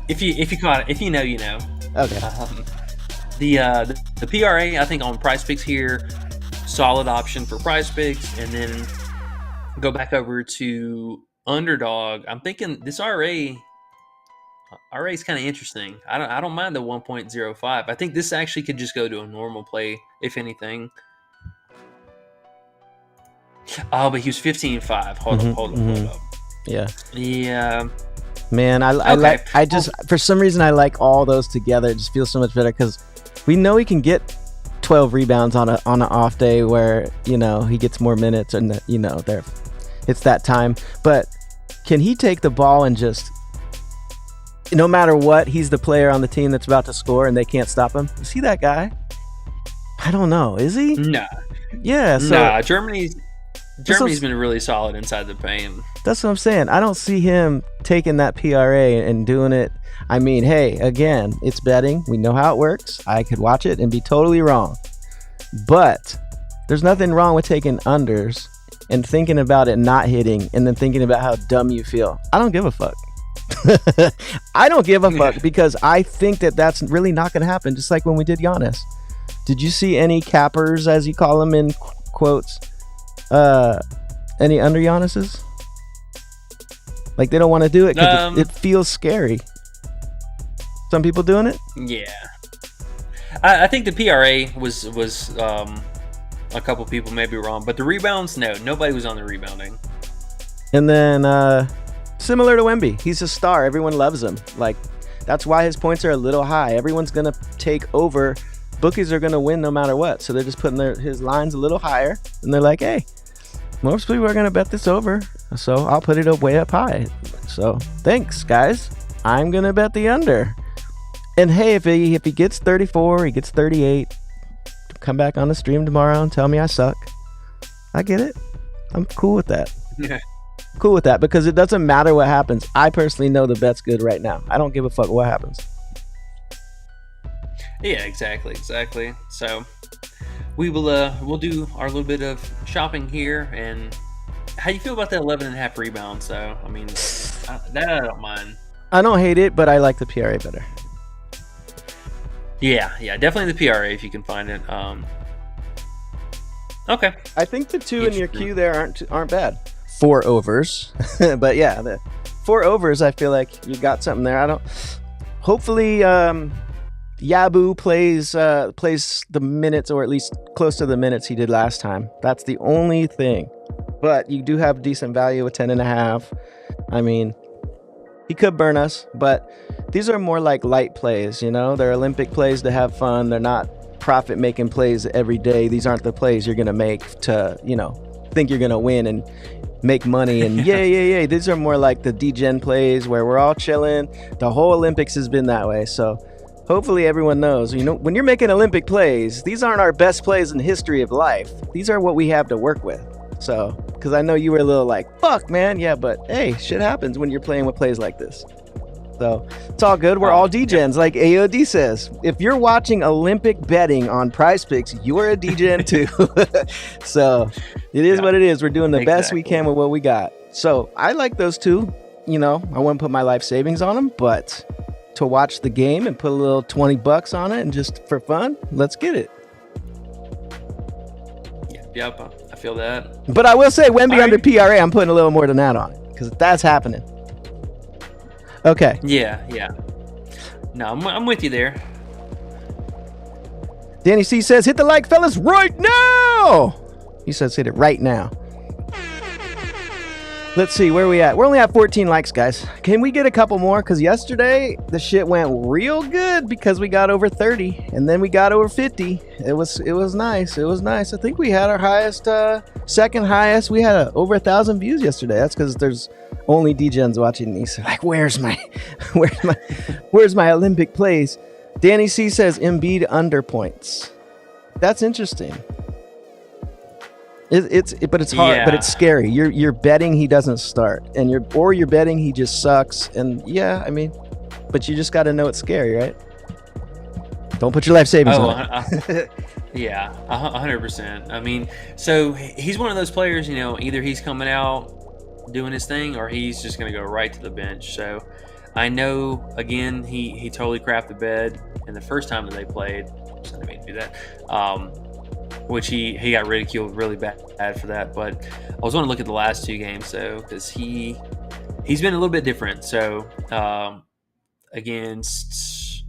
if you caught it, if you know, you know. Okay. The PRA, I think on PrizePicks here, solid option for PrizePicks, and then go back over to Underdog. I'm thinking this RA is kind of interesting. I don't mind the 1.05. I think this actually could just go to a normal play, if anything. Oh, but he was 15.5. Hold up. Yeah. Man, I just for some reason I like all those together. It just feels so much better because we know he can get 12 rebounds on an off day where he gets more minutes and it's that time. But can he take the ball and just, no matter what, he's the player on the team that's about to score and they can't stop him? Is he that guy? I don't know. Is he? Nah. Yeah. So, nah. Germany's been really solid inside the paint. That's what I'm saying. I don't see him taking that PRA and doing it. I mean, hey, again, it's betting. We know how it works. I could watch it and be totally wrong. But there's nothing wrong with taking unders and thinking about it not hitting and then thinking about how dumb you feel. I don't give a fuck. I don't give a fuck because I think that that's really not going to happen, just like when we did Giannis. Did you see any cappers, as you call them in quotes, any under Giannis's? Like, they don't want to do it because it feels scary. Some people doing it? Yeah. I think the PRA was a couple people may be wrong, but the rebounds, no. Nobody was on the rebounding. And then, similar to Wemby, he's a star. Everyone loves him. Like, that's why his points are a little high. Everyone's going to take over. Bookies are going to win no matter what. So they're just putting his lines a little higher. And they're like, hey, most people are going to bet this over. So I'll put it up way up high. So thanks, guys. I'm going to bet the under. And hey, if he gets 34, he gets 38, come back on the stream tomorrow and tell me I suck. I get it. I'm cool with that. Yeah. Cool with that because it doesn't matter what happens. I personally know the bet's good right now. I don't give a fuck what happens. Yeah, exactly. So we will we'll do our little bit of shopping here. And how do you feel about that 11.5 rebounds though? I mean, that I don't mind. I don't hate it, but I like the PRA better. Yeah, definitely the PRA if you can find it. Okay. I think the two in your queue there aren't bad. 4 overs, but yeah, the 4 overs. I feel like you got something there. Hopefully, Yabu plays the minutes, or at least close to the minutes he did last time. That's the only thing. But you do have decent value with 10.5. I mean, He could burn us, but these are more like light plays, you know? They're Olympic plays to have fun. They're not profit-making plays every day. These aren't the plays you're going to make to, think you're going to win and make money and yay. These are more like the degen plays where we're all chilling. The whole Olympics has been that way. So hopefully everyone knows, when you're making Olympic plays, these aren't our best plays in the history of life. These are what we have to work with. So, because I know you were a little like, fuck, man. Yeah, but hey, shit happens when you're playing with plays like this. So, it's all good. We're all degens, like AOD says. If you're watching Olympic betting on PrizePicks, you are a degen too. So, it is what it is. We're doing the best we can with what we got. So, I like those two. I wouldn't put my life savings on them, but to watch the game and put a little $20 on it and just for fun, let's get it. Yep. I feel that. But I will say, Wemby under PRA, I'm putting a little more than that on it because that's happening. Okay. Yeah. No, I'm with you there. Danny C says, hit the like, fellas, right now. He says, hit it right now. Let's see, where are we at? We're only at 14 likes, guys. Can we get a couple more? Because yesterday, the shit went real good because we got over 30, and then we got over 50. It was nice. It was nice. I think we had our highest, second highest. We had over 1,000 views yesterday. That's because there's only degens watching these. Like, where's my Olympic plays? Danny C says Embiid under points. That's interesting. But it's hard, but it's scary. You're betting he doesn't start, and you're betting he just sucks. And but you just got to know it's scary, right? Don't put your life savings on it. Yeah, 100%. So he's one of those players. Either he's coming out doing his thing, or he's just going to go right to the bench. So I know, again, he totally crapped the bed in the first time that they played. So I didn't mean to do that. Which he got ridiculed really bad for that. But I was going to look at the last two games, though, because he's been a little bit different. So against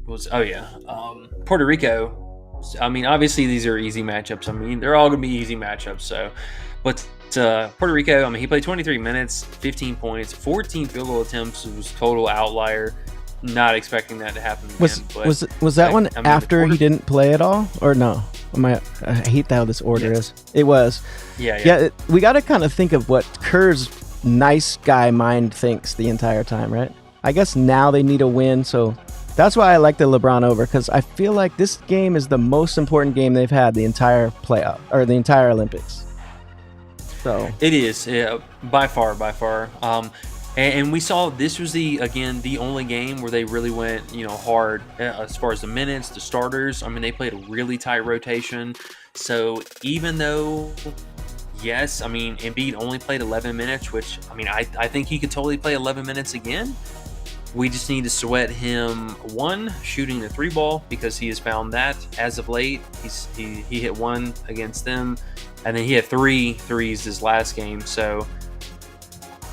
Puerto Rico. Obviously these are easy matchups. They're all going to be easy matchups. So, but Puerto Rico, he played 23 minutes, 15 points, 14 field goal attempts. It was total outlier. Not expecting that to happen again. Was that one after he didn't play at all, or no? I hate how this order is. It was. Yeah. We got to kind of think of what Kerr's nice guy mind thinks the entire time, right? I guess now they need a win, so that's why I like the LeBron over, because I feel like this game is the most important game they've had the entire playoff or the entire Olympics. So it is, by far. And we saw this was the only game where they really went, hard as far as the minutes, the starters. They played a really tight rotation. So even though, yes, Embiid only played 11 minutes, which, I think he could totally play 11 minutes again. We just need to sweat him, one, shooting the three ball, because he has found that as of late. He hit one against them, and then he had 3 threes this last game. So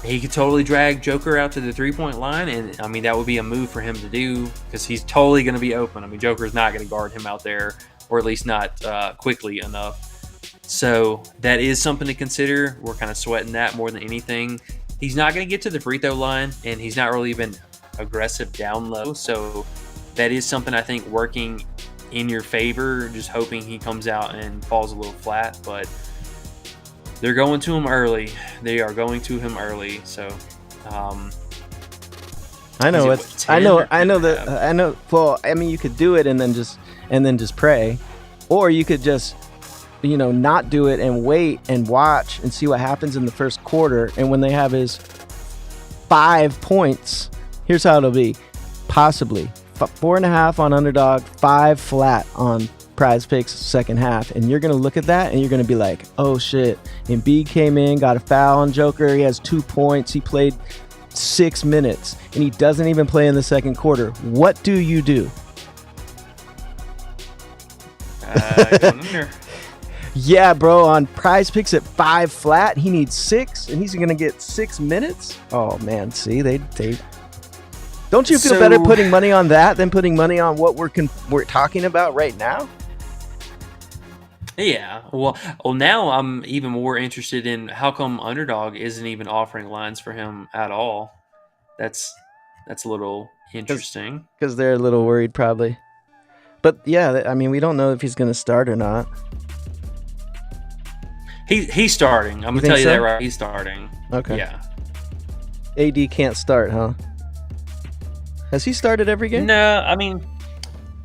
he could totally drag Joker out to the three-point line, and that would be a move for him to do because he's totally going to be open. Joker's not going to guard him out there, or at least not quickly enough. So that is something to consider. We're kind of sweating that more than anything. He's not going to get to the free throw line, and he's not really been aggressive down low. So that is something I think working in your favor, just hoping he comes out and falls a little flat, but they're going to him early. They are going to him early. So, I know Well, you could do it and then just pray, or you could just, not do it and wait and watch and see what happens in the first quarter. And when they have his 5 points, here's how it'll be: possibly 4.5 on Underdog, 5 flat on PrizePicks second half, and you're gonna look at that and you're gonna be like, oh shit, Embiid came in, got a foul on Joker, he has 2 points, he played 6 minutes, and he doesn't even play in the second quarter. What do you do? Yeah, bro, on PrizePicks at 5 flat, he needs 6, and he's gonna get 6 minutes. Oh man, see, they don't you feel better putting money on that than putting money on what we're talking about right now? Yeah, well, now I'm even more interested in how come Underdog isn't even offering lines for him at all. that's a little interesting. Because they're a little worried, probably. But yeah, I mean, we don't know if he's going to start or not. He's starting. I'm gonna think tell you so? that right. He's starting. Okay. Yeah. AD can't start, huh? Has he started every game? No, I mean,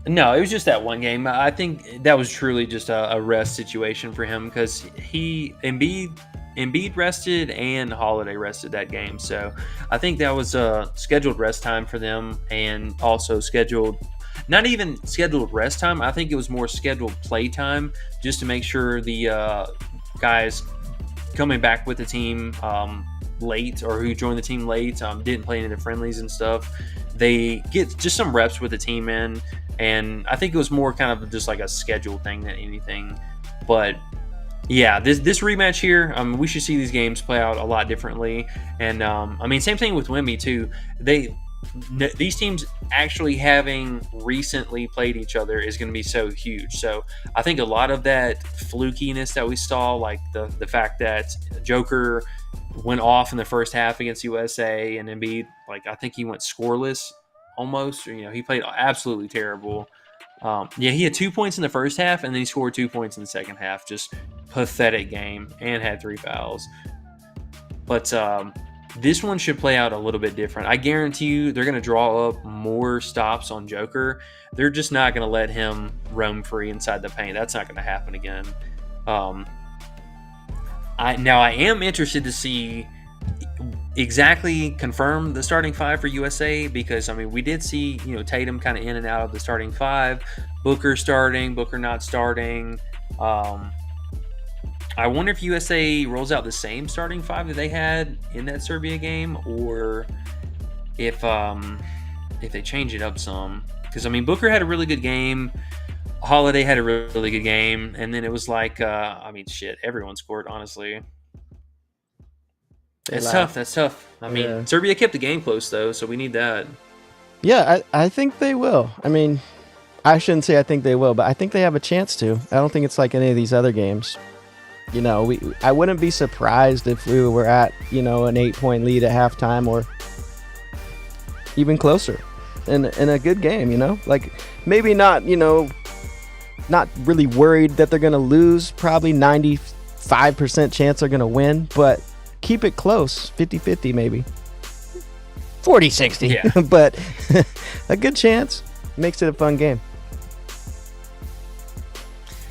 no. It was just that one game. I think that was truly just a rest situation for him because Embiid rested and Holiday rested that game. So I think that was a scheduled rest time for them, and also scheduled. Not even scheduled rest time. I think it was more scheduled play time just to make sure the guys coming back with the team late or who joined the team late didn't play any of the friendlies and stuff. They get just some reps with the team in, and I think it was more kind of just like a scheduled thing than anything. But yeah, this rematch here, we should see these games play out a lot differently. And I mean, same thing with Wemby too. These teams actually having recently played each other is going to be so huge. So I think a lot of that flukiness that we saw, like the fact that Joker went off in the first half against USA and Embiid, like I think he went scoreless almost. He played absolutely terrible. He had 2 points in the first half and then he scored 2 points in the second half. Just pathetic game and had 3 fouls. But this one should play out a little bit different. I guarantee you they're going to draw up more stops on Joker. They're just not going to let him roam free inside the paint. That's not going to happen again. I am interested to see exactly confirm the starting 5 for USA because, I mean, we did see, Tatum kind of in and out of the starting 5. Booker starting, Booker not starting. I wonder if USA rolls out the same starting 5 that they had in that Serbia game, or if they change it up some. Because I mean, Booker had a really good game, Holiday had a really good game, and then it was like, everyone scored. Honestly, it's tough. That's tough. I mean, Serbia kept the game close though, so we need that. Yeah, I think they will. I mean, I shouldn't say I think they will, but I think they have a chance to. I don't think it's like any of these other games. I wouldn't be surprised if we were at, an 8-point lead at halftime or even closer in a good game, like maybe not, not really worried that they're going to lose, probably 95% chance they're going to win, but keep it close, 50-50 maybe. 40-60, yeah. But a good chance makes it a fun game.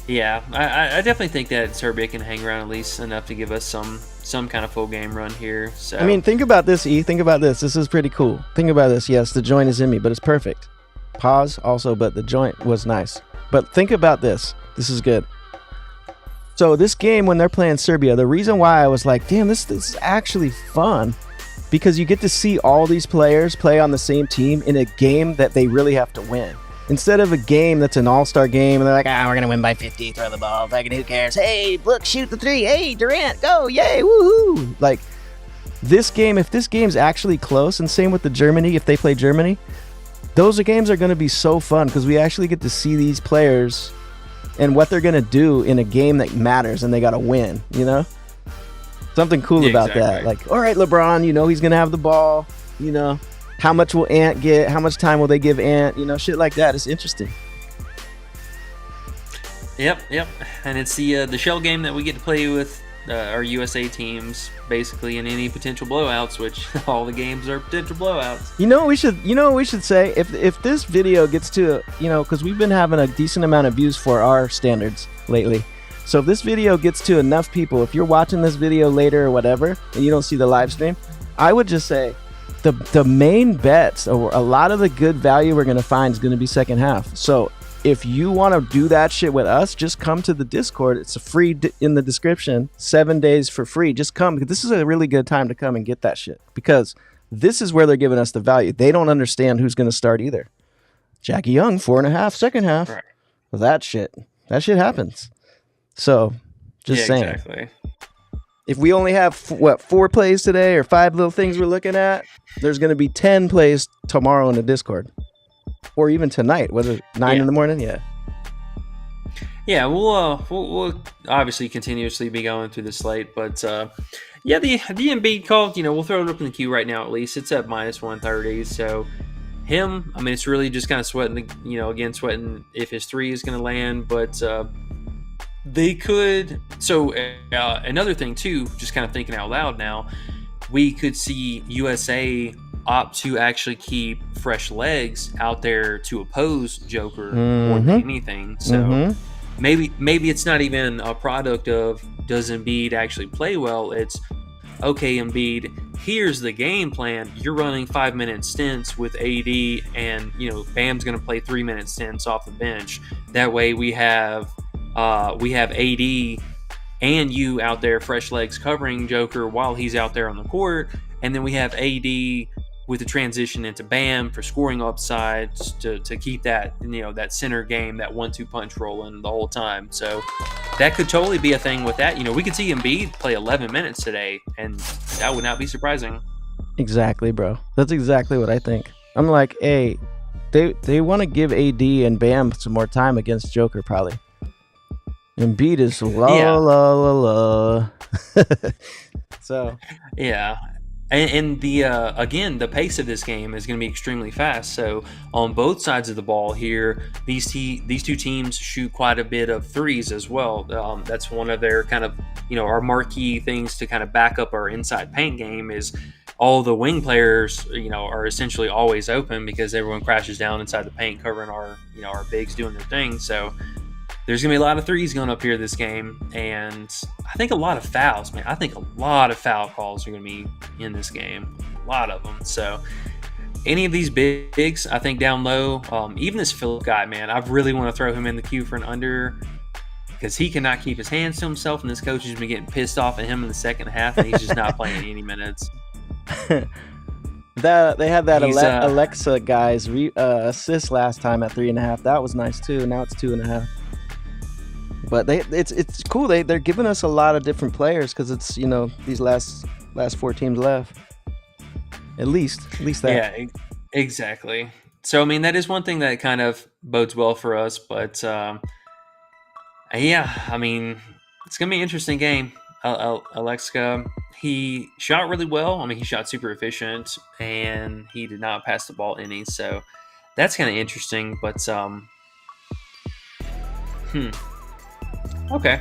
Yeah, I definitely think that Serbia can hang around at least enough to give us some kind of full game run here. So I mean, think about this, E. Think about this. This is pretty cool. Think about this. Yes, the joint is in me, but it's perfect. Pause also, but the joint was nice. But think about this. This is good. So this game, when they're playing Serbia, the reason why I was like, damn, this is actually fun, because you get to see all these players play on the same team in a game that they really have to win. Instead of a game that's an all-star game, and they're like, we're going to win by 50, throw the ball, fucking who cares? Hey, look, shoot the 3. Hey, Durant, go, yay, woohoo. Like, this game, if this game's actually close, and same with the Germany, if they play Germany, those games are going to be so fun because we actually get to see these players and what they're going to do in a game that matters, and they got to win, Something cool about that. Like, all right, LeBron, he's going to have the ball, How much will Ant get? How much time will they give Ant? Shit like that. It's interesting. Yep. And it's the shell game that we get to play with our USA teams, basically in any potential blowouts, which all the games are potential blowouts. What we should say? If this video gets to, because we've been having a decent amount of views for our standards lately. So if this video gets to enough people, if you're watching this video later or whatever, and you don't see the live stream, I would just say, the main bets, or a lot of the good value we're going to find, is going to be second half. So if you want to do that shit with us, just come to the Discord. It's free in the description. 7 days for free. Just come. This is a really good time to come and get that shit, because this is where they're giving us the value. They don't understand who's going to start either. Jackie Young, 4.5, second half. Right. Well, that shit happens. So just saying. Exactly. If we only have 4 plays today, or 5 little things we're looking at, there's going to be 10 plays tomorrow in the Discord, or even tonight. Whether 9 in the morning, we'll obviously continuously be going through the slate, but Yeah, the Embiid call, we'll throw it up in the queue right now at least. It's at minus 130. So him, I mean, it's really just kind of sweating, sweating if his three is going to land. But they could. So another thing, too, just kind of thinking out loud now, we could see USA opt to actually keep fresh legs out there to oppose Joker more than anything. So maybe it's not even a product of does Embiid actually play well. It's okay, Embiid, here's the game plan. You're running 5-minute stints with AD, and Bam's going to play 3-minute stints off the bench. That way we have AD and you out there, fresh legs covering Joker while he's out there on the court, and then we have AD with the transition into Bam for scoring upsides to keep that that center game, that 1-2 punch rolling the whole time. So that could totally be a thing with that. We could see Embiid play 11 minutes today, and that would not be surprising. Exactly, bro. That's exactly what I think. I'm like, hey, they want to give AD and Bam some more time against Joker, probably. Embiid is la. So yeah. And the again, the pace of this game is going to be extremely fast. So on both sides of the ball here, these two teams shoot quite a bit of threes as well. That's one of their kind of our marquee things to kind of back up our inside paint game is all the wing players are essentially always open because everyone crashes down inside the paint covering our our bigs doing their thing. So there's going to be a lot of threes going up here this game, and I think a lot of fouls, man. I think a lot of foul calls are going to be in this game. A lot of them. So any of these bigs, I think down low, even this Philip guy, man, I really want to throw him in the queue for an under because he cannot keep his hands to himself, and this coach has been getting pissed off at him in the second half, and he's just not playing any minutes. They had that Alexa guy's assist last time at 3.5. That was nice too. Now it's 2.5. But it's cool. They're giving us a lot of different players because it's these last 4 teams left. At least that. Yeah, exactly. So I mean that is one thing that kind of bodes well for us. But yeah, I mean it's gonna be an interesting game. Alexa, he shot really well. I mean he shot super efficient and he did not pass the ball any. So that's kind of interesting. But okay,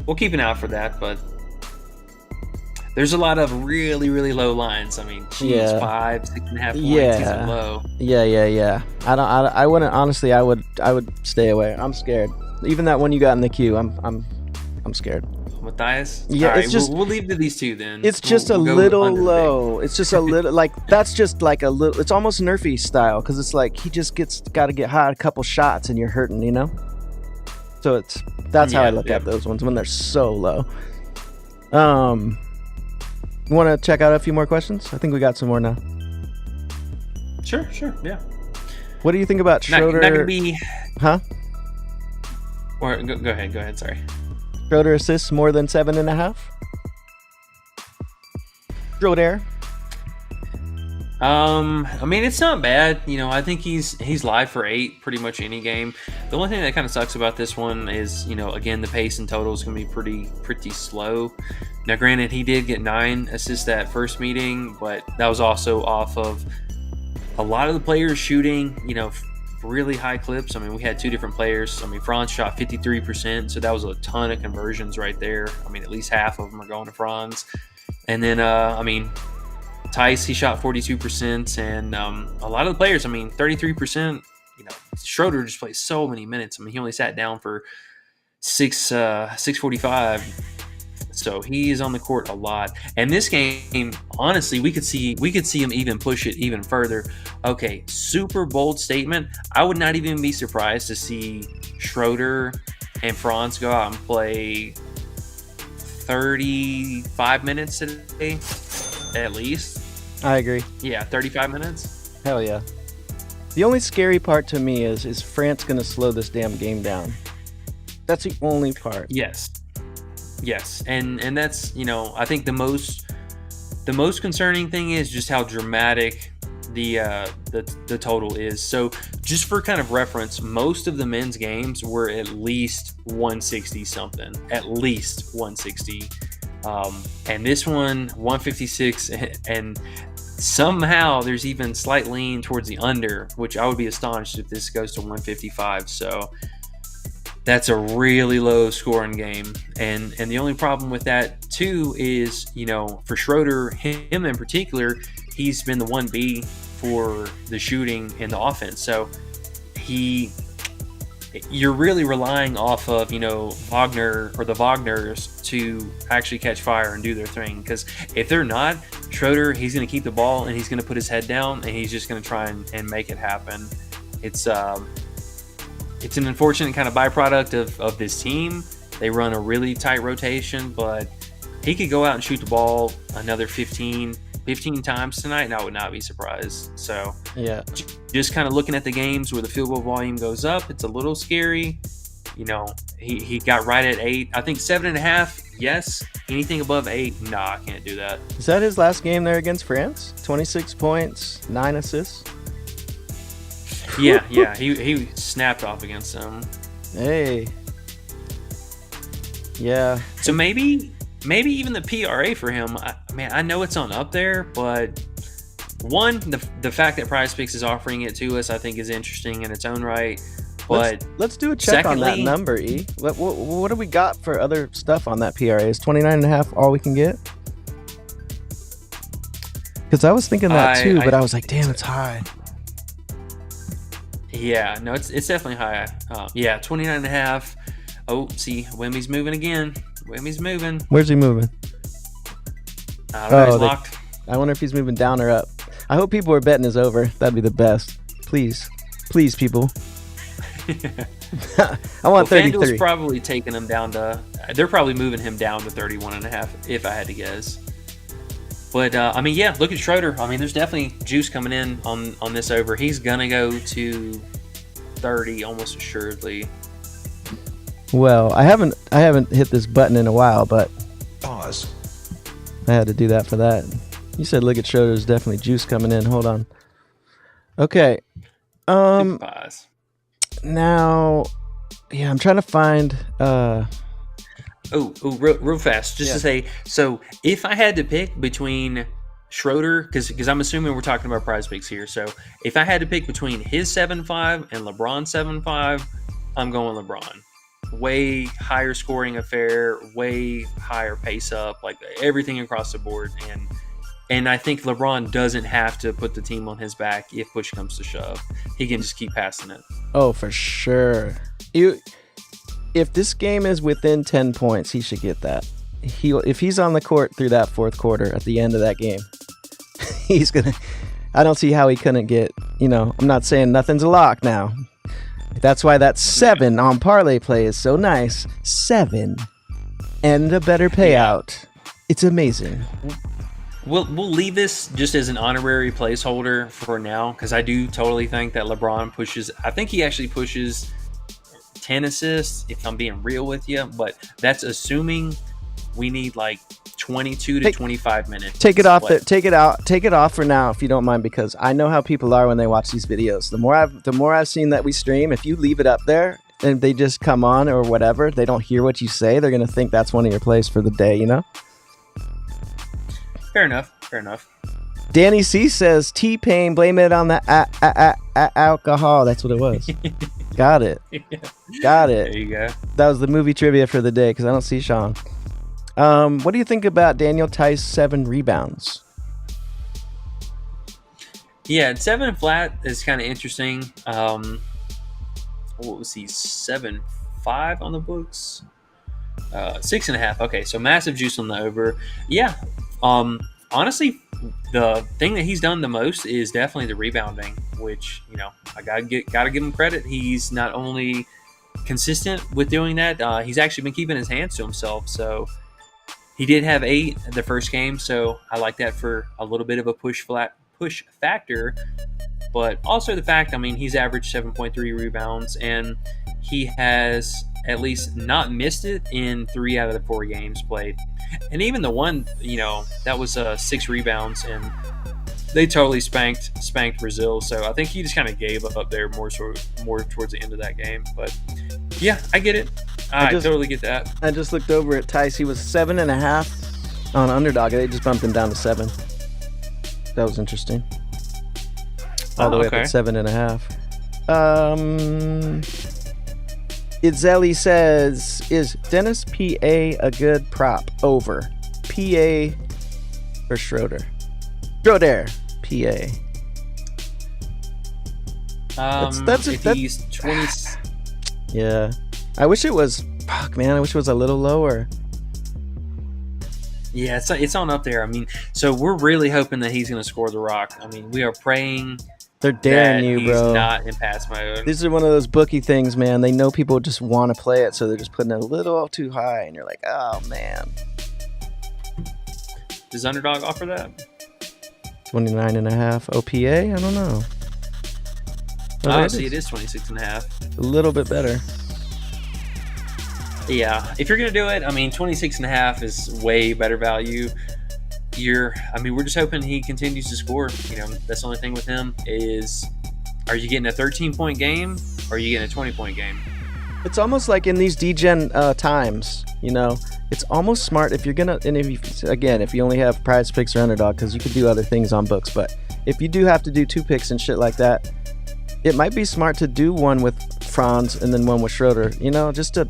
we'll keep an eye out for that, but there's a lot of really, really low lines. I mean, 5, 6.5 points. These are low. Yeah. I wouldn't honestly. I would stay away. I'm scared. Even that one you got in the queue, I'm scared. Matthias? Yeah, all it's right, just we'll leave to these two then. It's just a little low. It's just a little that's just like a little. It's almost Nerfy style because it's like he just got to get hot a couple shots and you're hurting, So that's how I look at those ones when they're so low. You want to check out a few more questions? I think we got some more now. Sure, yeah. What do you think about Schroeder? Not gonna be, huh? Or go ahead. Sorry. Schroeder assists more than 7.5. Schroeder. I mean, it's not bad. I think he's live for 8 pretty much any game. The only thing that kind of sucks about this one is, again, the pace and total is going to be pretty slow. Now, granted, he did get 9 assists that first meeting, but that was also off of a lot of the players shooting, really high clips. I mean, we had 2 different players. I mean, Franz shot 53%, so that was a ton of conversions right there. I mean, at least half of them are going to Franz. And then, Tice, he shot 42%, and a lot of the players, 33%. Schroeder just plays so many minutes. I mean, he only sat down for 6:45, so he is on the court a lot. And this game, honestly, we could see him even push it even further. Okay, super bold statement. I would not even be surprised to see Schroeder and Franz go out and play 35 minutes today. At least. I agree. Yeah, 35 minutes. Hell yeah. The only scary part to me is France going to slow this damn game down. That's the only part. Yes. And that's, I think the most concerning thing is just how dramatic the total is. So just for kind of reference, most of the men's games were at least 160 something. At least 160. And this one, 156, and somehow there's even slight lean towards the under, which I would be astonished if this goes to 155. So that's a really low scoring game. And the only problem with that too is, for Schroeder, him in particular, he's been the 1B for the shooting and the offense. So you're really relying off of, Wagner or the Wagners to actually catch fire and do their thing. Because if they're not, Schroeder, he's going to keep the ball and he's going to put his head down and he's just going to try and make it happen. It's an unfortunate kind of byproduct of this team. They run a really tight rotation, but he could go out and shoot the ball another 15 times tonight, and I would not be surprised. So yeah, just kind of looking at the games where the field goal volume goes up, it's a little scary. He got right at 8. I think 7.5, yes. Anything above 8, nah, I can't do that. Is that his last game there against France? 26 points, 9 assists. Yeah, he snapped off against them. Hey, yeah. So maybe even the PRA for him. I know it's on up there, but one, the fact that PrizePicks is offering it to us, I think, is interesting in its own right. But let's do a check on that number, E. What do we got for other stuff on that PRA? Is 29.5 all we can get? Because I was thinking that too, but I was like, damn, it's high. Yeah, no, it's definitely high. 29.5. Oh, see, Wemmy's moving again. Wemmy's moving. Where's he moving? I don't know, he's locked. I wonder if he's moving down or up. I hope people are betting is over. That'd be the best. Please, people. I want 33. FanDuel's probably taking him down to. They're probably moving him down to 31.5, if I had to guess. But look at Schroeder. There's definitely juice coming in on this over. He's gonna go to 30 almost assuredly. Well, I haven't hit this button in a while, but Pause. I had to do that for that. You said look at Schroeder's definitely juice coming in. Hold on. Okay. Pause. Now, yeah, I'm trying to find. Real fast, just to say. So, if I had to pick between Schroeder, because I'm assuming we're talking about PrizePicks here. So, if I had to pick between his 7.5 and LeBron's 7.5, I'm going LeBron. Way higher scoring affair, way higher pace up, like everything across the board, and I think LeBron doesn't have to put the team on his back if push comes to shove. He can just keep passing it. Oh, for sure. If this game is within 10 points, he should get that. If he's on the court through that fourth quarter at the end of that game, he's gonna. I don't see how he couldn't get. I'm not saying nothing's a lock now. That's why that 7 on parlay play is so nice. 7 and a better payout. It's amazing. We'll leave this just as an honorary placeholder for now, because I do totally think that LeBron pushes. I think he actually pushes 10 assists, if I'm being real with you, but that's assuming we need like 22 to 25 minutes. Take it off. Take it off for now, if you don't mind, because I know how people are when they watch these videos. The more I've seen that we stream, if you leave it up there and they just come on or whatever, they don't hear what you say, they're gonna think that's one of your plays for the day. Fair enough. Danny C says T-Pain, blame it on the alcohol. That's what it was. Got it. Got it. There you go. That was the movie trivia for the day, because I don't see Sean. What do you think about Daniel Tice 7 rebounds? Yeah, 7 flat is kind of interesting. What was he? 7.5 on the books. 6.5. Okay, so massive juice on the over. Yeah. Honestly, the thing that he's done the most is definitely the rebounding, which I gotta give him credit. He's not only consistent with doing that, he's actually been keeping his hands to himself. So he did have 8 the first game, so I like that for a little bit of a push factor. But also the fact, he's averaged 7.3 rebounds, and he has at least not missed it in 3 out of the 4 games played. And even the one, that was 6 rebounds, and they totally spanked Brazil. So I think he just kind of gave up there more towards the end of that game. But yeah, I get it. I totally get that. I just looked over at Tice. He was 7.5 on Underdog, they just bumped him down to 7. That was interesting. All the way up at 7.5. Itzeli says, is Dennis PA a good prop? Over. PA or Schroeder? Schroeder. PA. He's 20. Yeah. I wish it was. Fuck, man. I wish it was a little lower. Yeah, it's on up there. I mean, so we're really hoping that he's going to score the rock. I mean, we are praying. They're daring you, he's bro. Not in pass mode. These are one of those bookie things, man. They know people just want to play it, so they're just putting it a little too high, and you're like, oh, man. Does Underdog offer that? 29.5 OPA? I don't know. Oh, see, it is 26.5. A little bit better. Yeah, if you're going to do it, I mean, 26.5 is way better value. We're just hoping he continues to score. You know, that's the only thing with him is, are you getting a 13-point game or are you getting a 20-point game? It's almost like in these degen times, you know, it's almost smart if you're going to, and if you only have PrizePicks or Underdog, because you could do other things on books, but if you do have to do 2 picks and shit like that, it might be smart to do one with Franz and then one with Schroeder, you know, just to,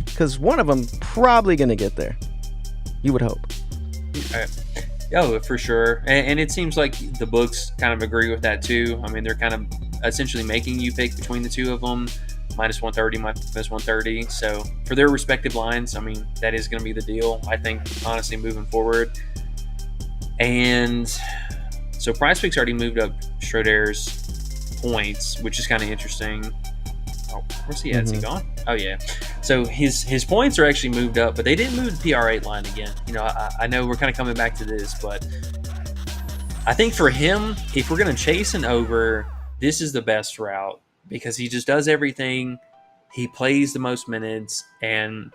because one of them probably going to get there. You would hope. Oh, for sure. And it seems like the books kind of agree with that too. I mean, they're kind of essentially making you pick between the two of them, minus 130, minus 130. So for their respective lines, I mean, that is going to be the deal, I think, honestly, moving forward. And so PrizePicks already moved up Schroeder's points, which is kind of interesting. Oh, where's he at? Is he gone? Oh, yeah. So his points are actually moved up, but they didn't move the PR8 line again. You know, I know we're kind of coming back to this, but I think for him, if we're going to chase an over, this is the best route because he just does everything. He plays the most minutes, and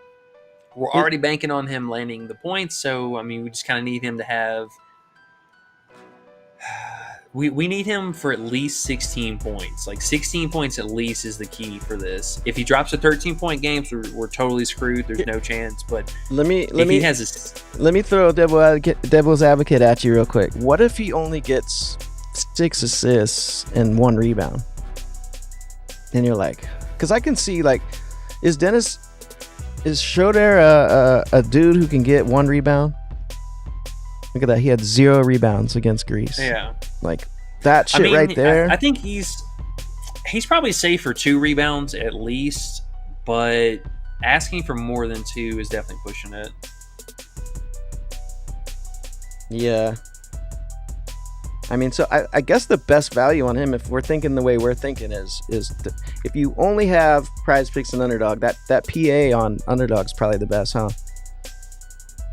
we're already banking on him landing the points. So, I mean, we just kind of need him to have we need him for at least 16 points. Like 16 points at least is the key for this. If he drops a 13-point game, we're totally screwed. There's no chance. But let me throw devil's advocate at you real quick. What if he only gets 6 assists and 1 rebound? And you're like, because I can see like, is Schroeder a dude who can get 1 rebound? Look at that. He had 0 rebounds against Greece. Yeah. Like that shit right there. I think he's probably safe for 2 rebounds at least, but asking for more than 2 is definitely pushing it. Yeah. I mean, so I guess the best value on him, if we're thinking the way we're thinking, is if you only have PrizePicks and Underdog, that PA on Underdog is probably the best, huh?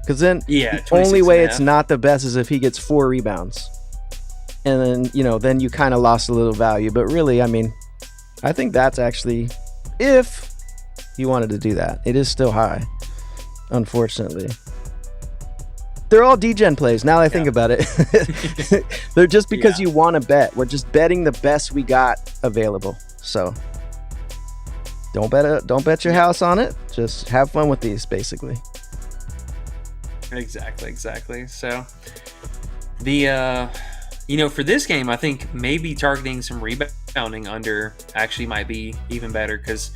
Because then the only way it's not the best is if he gets 4 rebounds. And then, you know, then you kind of lost a little value. But really, I mean, I think that's actually, if you wanted to do that, it is still high, unfortunately. They're all degen plays. Now that I think about it, they're just because you want to bet. We're just betting the best we got available. So don't bet your house on it. Just have fun with these, basically. Exactly. So the for this game, I think maybe targeting some rebounding under actually might be even better because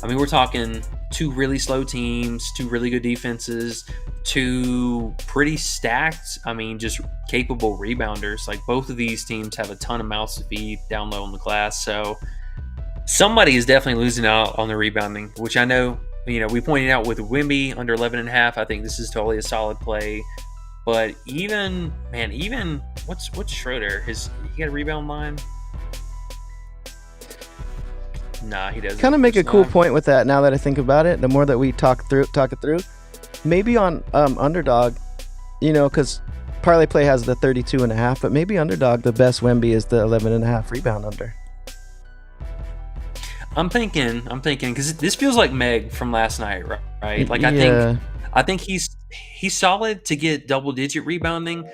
I mean we're talking 2 really slow teams, 2 really good defenses, 2 pretty stacked, I mean just capable rebounders. Like both of these teams have a ton of mouths to feed down low in the class, so somebody is definitely losing out on the rebounding, which I know. You know, we pointed out with Wemby under 11.5. I think this is totally a solid play. But even what's Schroeder? He got a rebound line? Nah, he doesn't. Kind of make a cool point with that. Now that I think about it, the more that we talk it through, maybe on Underdog, you know, because Parlay Play has the 32.5, but maybe Underdog the best Wemby is the 11.5 rebound under. I'm thinking because this feels like Meg from last night, right? Like I think he's solid to get double-digit rebounding,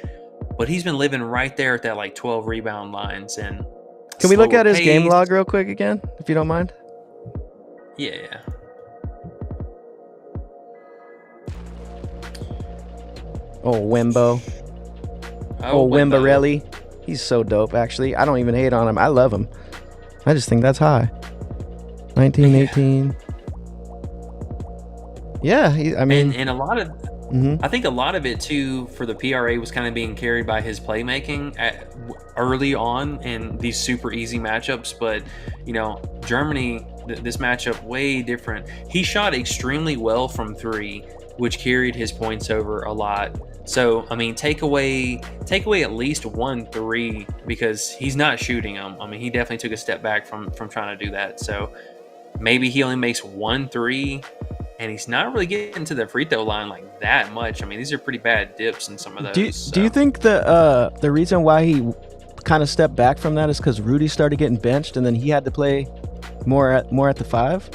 but he's been living right there at that like 12 rebound lines. And can we look at his game log real quick again, if you don't mind? Yeah. Oh, Wimbo. Oh, Wimbo. Wimbarelli. He's so dope, actually. I don't even hate on him. I love him. I just think that's high. 19, Yeah. 18. Yeah, I mean, And a lot of, mhm. I think a lot of it too for the PRA was kind of being carried by his playmaking early on in these super easy matchups. But Germany, this matchup way different. He shot extremely well from three, which carried his points over a lot. So I mean, take away at least 1 3 because he's not shooting them. I mean, he definitely took a step back from trying to do that. So maybe he only makes 1 3, and he's not really getting to the free throw line like that much. I mean, these are pretty bad dips in some of those. Do you think the reason why he kind of stepped back from that is because Rudy started getting benched and then he had to play more at the 5?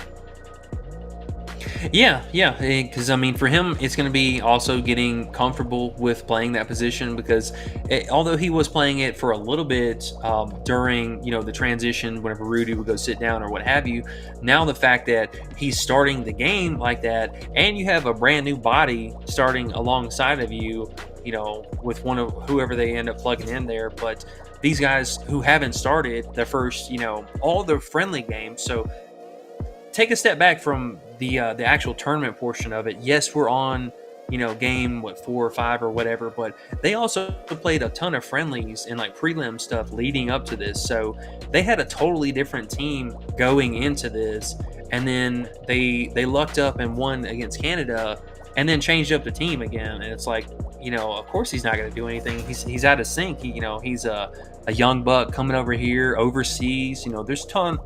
Yeah, because I mean, for him, it's going to be also getting comfortable with playing that position because although he was playing it for a little bit during the transition, whenever Rudy would go sit down or what have you, now the fact that he's starting the game like that, and you have a brand new body starting alongside of you, with one of whoever they end up plugging in there, but these guys who haven't started the first, all the friendly games, so. Take a step back from the actual tournament portion of it. Yes, we're on game 4 or 5 or whatever, but they also played a ton of friendlies and like prelim stuff leading up to this. So they had a totally different team going into this, and then they lucked up and won against Canada, and then changed up the team again. And it's like, of course he's not going to do anything. He's out of sync. He's a young buck coming over here overseas. There's ton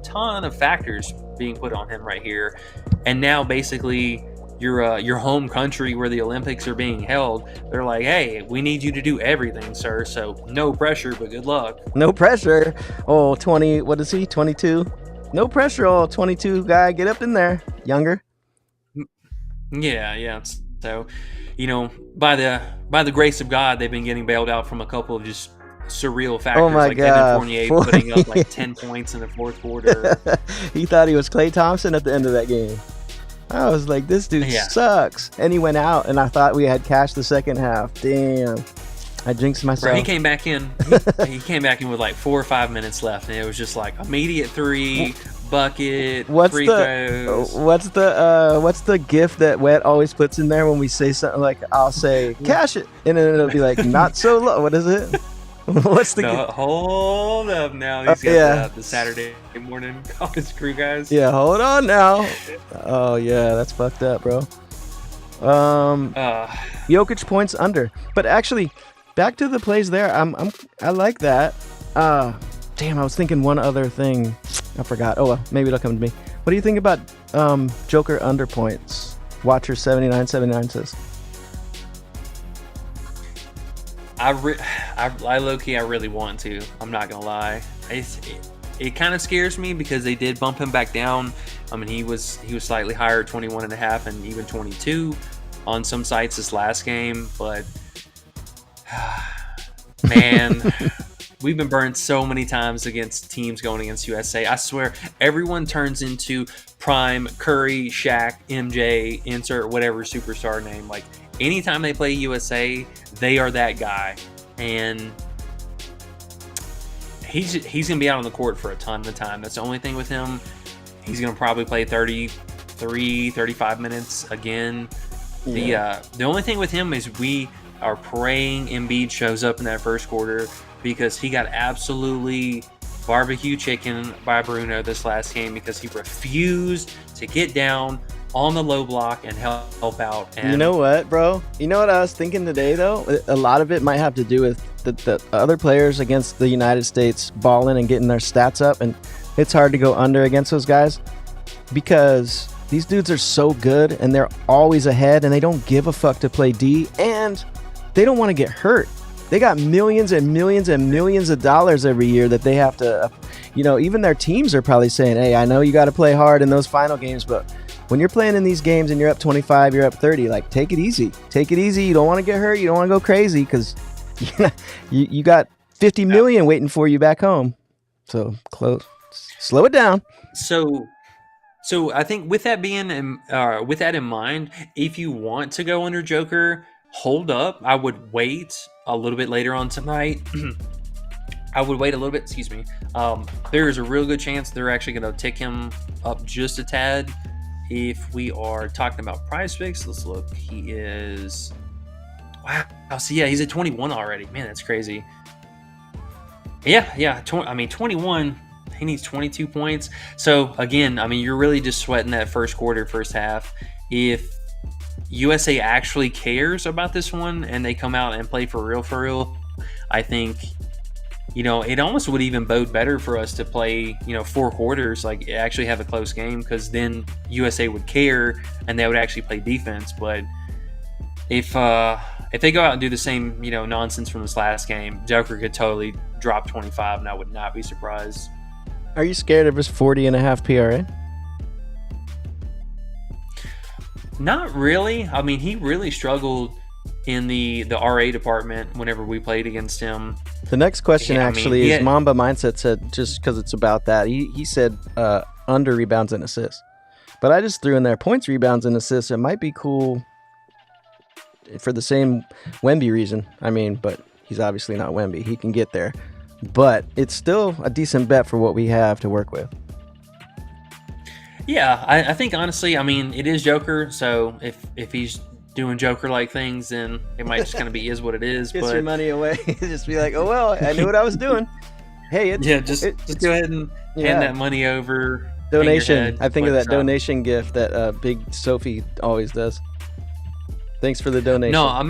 of factors being put on him right here, and now basically your home country where the Olympics are being held, they're like, hey, we need you to do everything, sir. So no pressure, but good luck. No pressure. Oh, 20. What is he? 22. No pressure. Oh, 22 guy. Get up in there. Younger. Yeah. So, by the grace of God, they've been getting bailed out from a couple of just surreal factors, Oh my like God. Evan Fournier putting up like 10 points in the fourth quarter. He thought he was Klay Thompson at the end of that game. I was like, this dude sucks. And he went out, and I thought we had cashed the second half. Damn. I jinxed myself. Bro, he came back in. He came back in with like 4 or 5 minutes left, and it was just like immediate three, bucket, free throws. What's the gift that Wet always puts in there when we say something like, I'll say cash it, and then it'll be like not so low. What is it? What's the gift? Hold up now. These guys the Saturday morning college crew guys. Yeah, hold on now. Oh yeah, that's fucked up, bro. Jokic points under, but actually, back to the plays there. I like that. Damn, I was thinking one other thing. I forgot. Oh well, maybe it'll come to me. What do you think about Joker under points? Watcher 79 says. I low-key, I really want to. I'm not gonna lie. It kind of scares me because they did bump him back down. I mean, he was slightly higher at 21.5 and even 22 on some sites this last game. But man, we've been burned so many times against teams going against USA. I swear, everyone turns into Prime, Curry, Shaq, MJ, insert whatever superstar name. Like, anytime they play USA, they are that guy. And he's going to be out on the court for a ton of the time. That's the only thing with him. He's going to probably play 33, 35 minutes again. Yeah. The only thing with him is we are praying Embiid shows up in that first quarter, because he got absolutely barbecue chicken by Bruno this last game because he refused to get down on the low block and help out. And you know what, bro? You know what I was thinking today, though? A lot of it might have to do with the other players against the United States balling and getting their stats up, and it's hard to go under against those guys because these dudes are so good and they're always ahead and they don't give a fuck to play D, and they don't want to get hurt. They got millions and millions and millions of dollars every year that they have to, even their teams are probably saying, hey, I know you got to play hard in those final games, but when you're playing in these games and you're up 25, you're up 30, like, take it easy. Take it easy. You don't want to get hurt. You don't want to go crazy because you got 50 million waiting for you back home. So slow it down. So I think with that in mind, if you want to go under Joker, hold up. I would wait a little bit later on tonight. I would wait a little bit. Excuse me. There is a real good chance they're actually going to tick him up just a tad. If we are talking about PrizePicks, let's look. He is wow. So yeah, he's at 21 already. Man, that's crazy. Yeah. 21. He needs 22 points. So again, I mean, you're really just sweating that first quarter, first half. If USA actually cares about this one and they come out and play for real, I think, it almost would even bode better for us to play, 4 quarters, like actually have a close game, because then USA would care and they would actually play defense. But if they go out and do the same, nonsense from this last game, Joker could totally drop 25, and I would not be surprised. Are you scared of his 40.5 PRA? Not really. I mean, he really struggled in the RA department whenever we played against him. The next question is Mamba Mindset said, just because it's about that, he said under rebounds and assists. But I just threw in there points, rebounds, and assists. It might be cool for the same Wemby reason. I mean, but he's obviously not Wemby. He can get there. But it's still a decent bet for what we have to work with. Yeah, I think honestly, I mean, it is Joker. So if he's doing Joker-like things, then it might just kind of be is what it is. Get your money away. Just be like, oh, well, I knew what I was doing. Hey, just go ahead and hand that money over. Donation. I think of that donation gift that Big Sophie always does. Thanks for the donation. No, I'm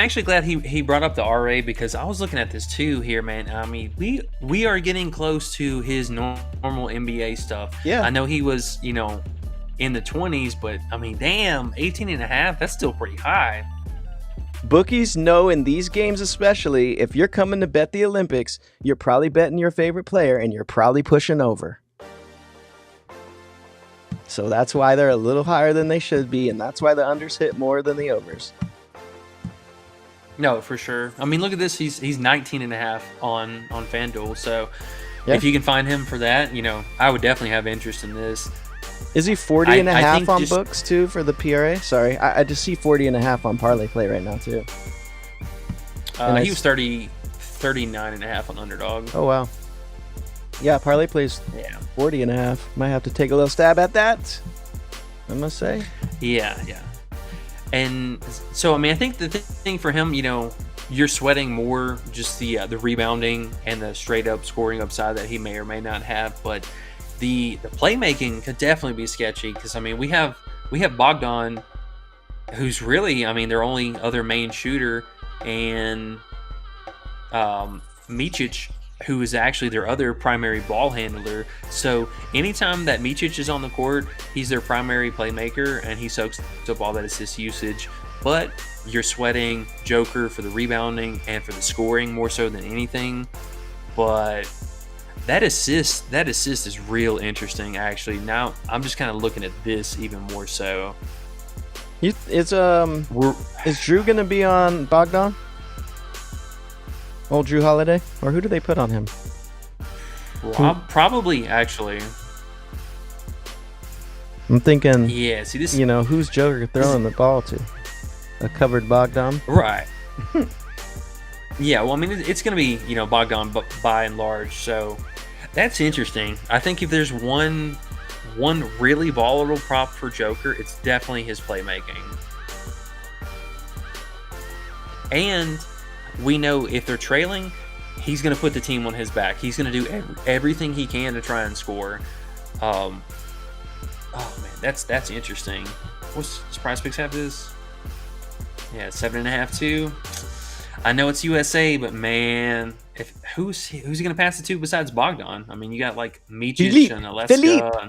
actually glad he brought up the RA, because I was looking at this too here, man. I mean, we are getting close to his normal NBA stuff. Yeah. I know he was, in the 20s, but I mean, damn, 18.5, that's still pretty high. Bookies know in these games especially, if you're coming to bet the Olympics, you're probably betting your favorite player and you're probably pushing over. So that's why they're a little higher than they should be, and that's why the unders hit more than the overs. No, for sure. I mean, look at this. He's 19.5 on FanDuel. So if you can find him for that, I would definitely have interest in this. Is he 40.5 on books too for the PRA? Sorry, I just see 40.5 on Parlay Play right now too. He was 39.5 on Underdog. Oh wow. Yeah, Parlay Play's 40.5. Might have to take a little stab at that, I must say. Yeah. And so, I mean, I think the thing for him, you're sweating more just the rebounding and the straight up scoring upside that he may or may not have. But the playmaking could definitely be sketchy, because, I mean, we have Bogdan, who's really, I mean, their only other main shooter, and Micic, who is actually their other primary ball handler. So anytime that Micic is on the court, he's their primary playmaker, and he soaks up all that assist usage. But you're sweating Joker for the rebounding and for the scoring more so than anything. But that assist is real interesting, actually. Now I'm just kind of looking at this even more so. Is Drew gonna be on Bogdan? Old Drew Holiday? Or who do they put on him? Probably, actually. I'm thinking, yeah, see this, who's Joker throwing the ball to? A covered Bogdan? Right. Yeah, well, I mean, it's going to be, Bogdan by and large, so that's interesting. I think if there's one really volatile prop for Joker, it's definitely his playmaking. And we know if they're trailing, he's going to put the team on his back. He's going to do everything he can to try and score. Oh man, that's interesting. Does PrizePicks have this? Yeah, 7.5 too. I know it's USA, but man, who's he going to pass it to besides Bogdan? I mean, you got like Micic and Aleska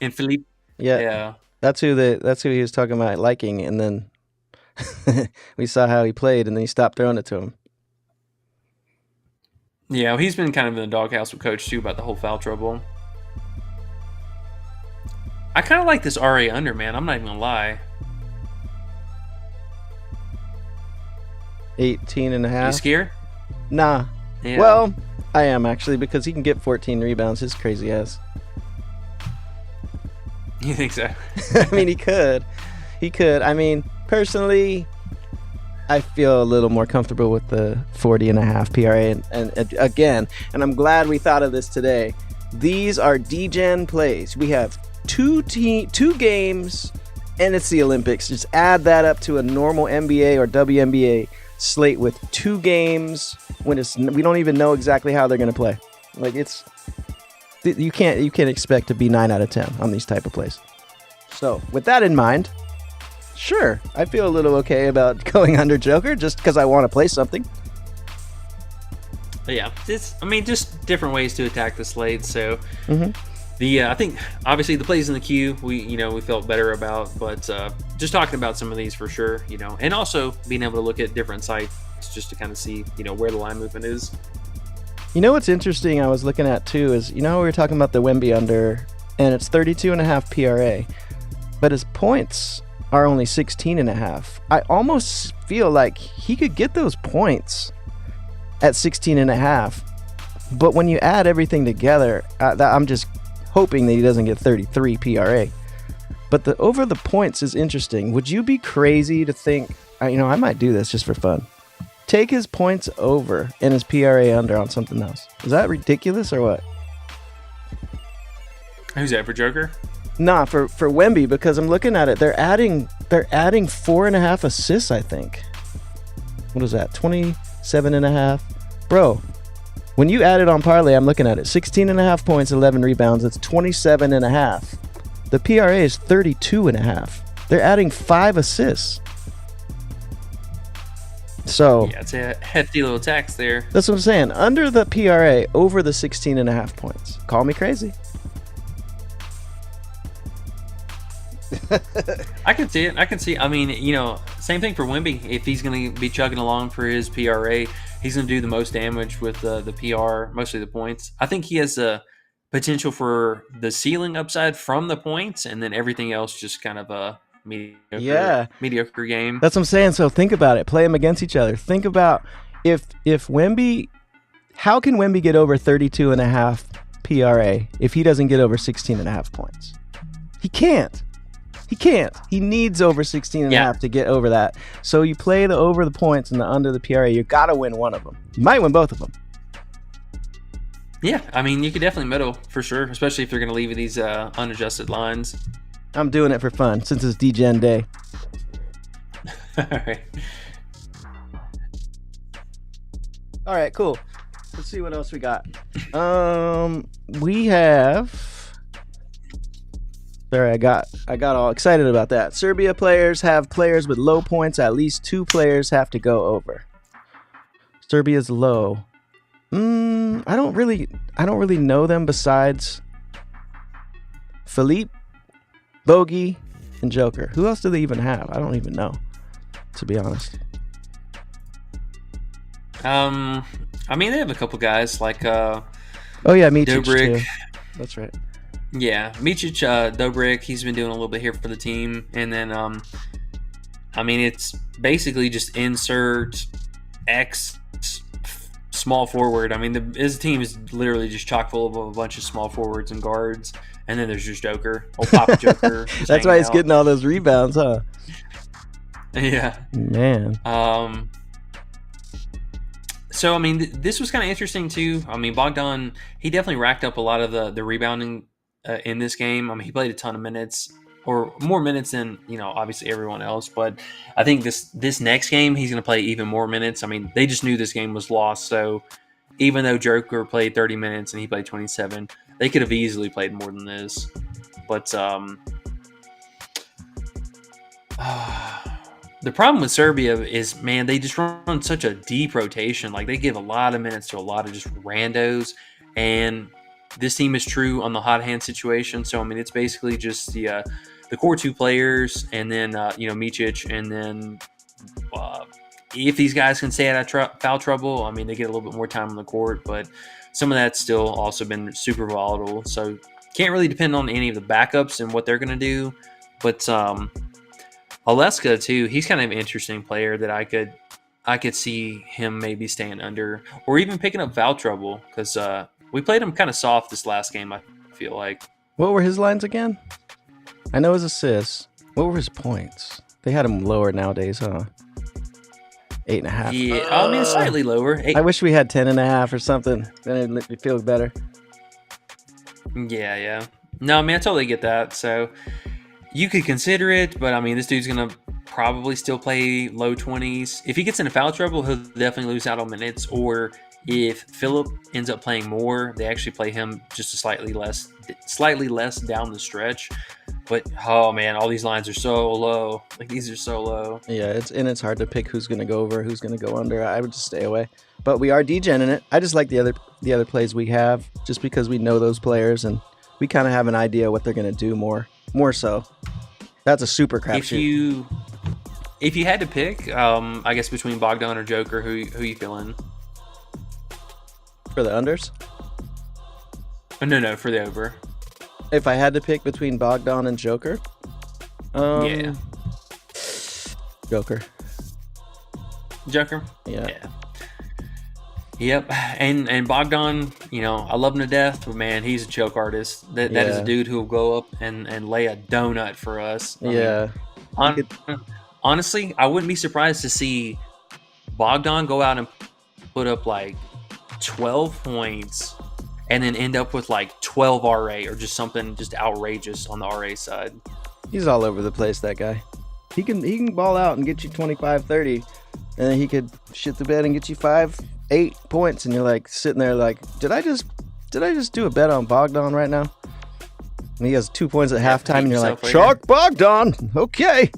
and Philippe. Yeah, that's who he was talking about liking, and then we saw how he played, and then he stopped throwing it to him. Yeah, well, he's been kind of in the doghouse with Coach too about the whole foul trouble. I kind of like this RA under, man. I'm not even gonna lie. 18.5. You scared? Nah. Yeah. Well, I am actually, because he can get 14 rebounds. His crazy ass. You think so? I mean, he could. I mean, personally, I feel a little more comfortable with the 40.5 PRA. And again, and I'm glad we thought of this today. These are DGen plays. We have two games, and it's the Olympics. Just add that up to a normal NBA or WNBA slate with 2 games when we don't even know exactly how they're going to play. Like you can't expect to be 9 out of 10 on these type of plays. So with that in mind, sure, I feel a little okay about going under Joker just because I want to play something. But yeah, just different ways to attack the slate. So I think obviously the plays in the queue we felt better about, but just talking about some of these for sure, and also being able to look at different sites just to kind of see where the line movement is. What's interesting I was looking at too is we were talking about the Wemby under, and it's 32.5 PRA, but his points are only 16.5. I almost feel like he could get those points at 16.5, but when you add everything together, I'm just hoping that he doesn't get 33 PRA. But the over the points is interesting. Would you be crazy to think, I might do this just for fun, take his points over and his PRA under on something else? Is that ridiculous or what? Who's that, for Joker? Nah, for Wemby, because I'm looking at it. They're adding 4.5 assists, I think. What is that? 27.5. Bro, when you add it on parlay, I'm looking at it. 16.5 points, 11 rebounds. It's 27.5. The PRA is 32.5. They're adding 5 assists. So yeah, it's a hefty little tax there. That's what I'm saying. Under the PRA, over the 16.5 points. Call me crazy. I can see it. I mean, same thing for Wemby. If he's going to be chugging along for his PRA, he's going to do the most damage with the PR, mostly the points. I think he has a potential for the ceiling upside from the points, and then everything else just kind of a mediocre game. That's what I'm saying. So think about it. Play them against each other. Think about if Wemby, how can Wemby get over 32.5 PRA if he doesn't get over 16.5 points? He can't. He needs over 16.5 to get over that. So you play the over the points and the under the PRA. You got to win one of them. You might win both of them. Yeah, I mean, you could definitely middle for sure, especially if they're going to leave you these unadjusted lines. I'm doing it for fun since it's DGen day. All right, cool. Let's see what else we got. We have... Sorry, I got all excited about that. Serbia players have players with low points. At least 2 players have to go over. Serbia's low. I don't really know them besides Philippe, Bogey, and Joker. Who else do they even have? I don't even know, to be honest. I mean, they have a couple guys like oh yeah, Micic Dobrik. Too. That's right. Yeah, Micic, Dobrik, he's been doing a little bit here for the team. And then, I mean, it's basically just insert X small forward. I mean, his team is literally just chock full of a bunch of small forwards and guards. And then there's just Joker. Old Papa Joker. That's why he's getting all those rebounds, huh? Yeah. Man. So, I mean, this was kind of interesting, too. I mean, Bogdan, he definitely racked up a lot of the rebounding in this game. I mean, he played a ton of minutes, or more minutes than, obviously everyone else. But I think this next game, he's going to play even more minutes. I mean, they just knew this game was lost. So even though Joker played 30 minutes and he played 27, they could have easily played more than this. But the problem with Serbia is, man, they just run such a deep rotation. Like, they give a lot of minutes to a lot of just randos. And this team is true on the hot hand situation. So, I mean, it's basically just the core 2 players, and then, Micic, and then if these guys can stay out of foul trouble, I mean, they get a little bit more time on the court, but some of that's still also been super volatile. So, can't really depend on any of the backups and what they're going to do. But Aleska, too, he's kind of an interesting player that I could see him maybe staying under or even picking up foul trouble, because we played him kind of soft this last game, I feel like. What were his lines again? I know his assists. What were his points? They had him lower nowadays, huh? 8.5. Yeah, I mean, it's slightly lower. I wish we had 10.5 or something. Then it'd make me feel better. Yeah. No, I mean, I totally get that. So you could consider it, but I mean, this dude's gonna probably still play low 20s. If he gets into foul trouble, he'll definitely lose out on minutes. Or if Phillip ends up playing more, they actually play him just a slightly less down the stretch. But oh man, all these lines are so low. Like these are so low. Yeah, it's hard to pick who's gonna go over, who's gonna go under. I would just stay away. But we are degening it. I just like the other plays we have, just because we know those players and we kind of have an idea what they're gonna do more so. That's a super crapshoot. If you had to pick, I guess between Bogdan or Joker, who you feeling? For the unders? Oh, no, for the over. If I had to pick between Bogdan and Joker, Yeah. Joker. Yeah. Yep. And Bogdan, I love him to death, but man, he's a choke artist. That is a dude who will go up and lay a donut for us. I mean, honestly, I wouldn't be surprised to see Bogdan go out and put up like 12 points and then end up with like 12 RA or just something just outrageous on the RA side. He's all over the place, that guy. He can ball out and get you 25, 30, and then he could shit the bed and get you 5-8 points, and you're like sitting there like, did I just do a bet on Bogdan right now? And he has 2 points at halftime, and you're like, Chalk Bogdan, okay.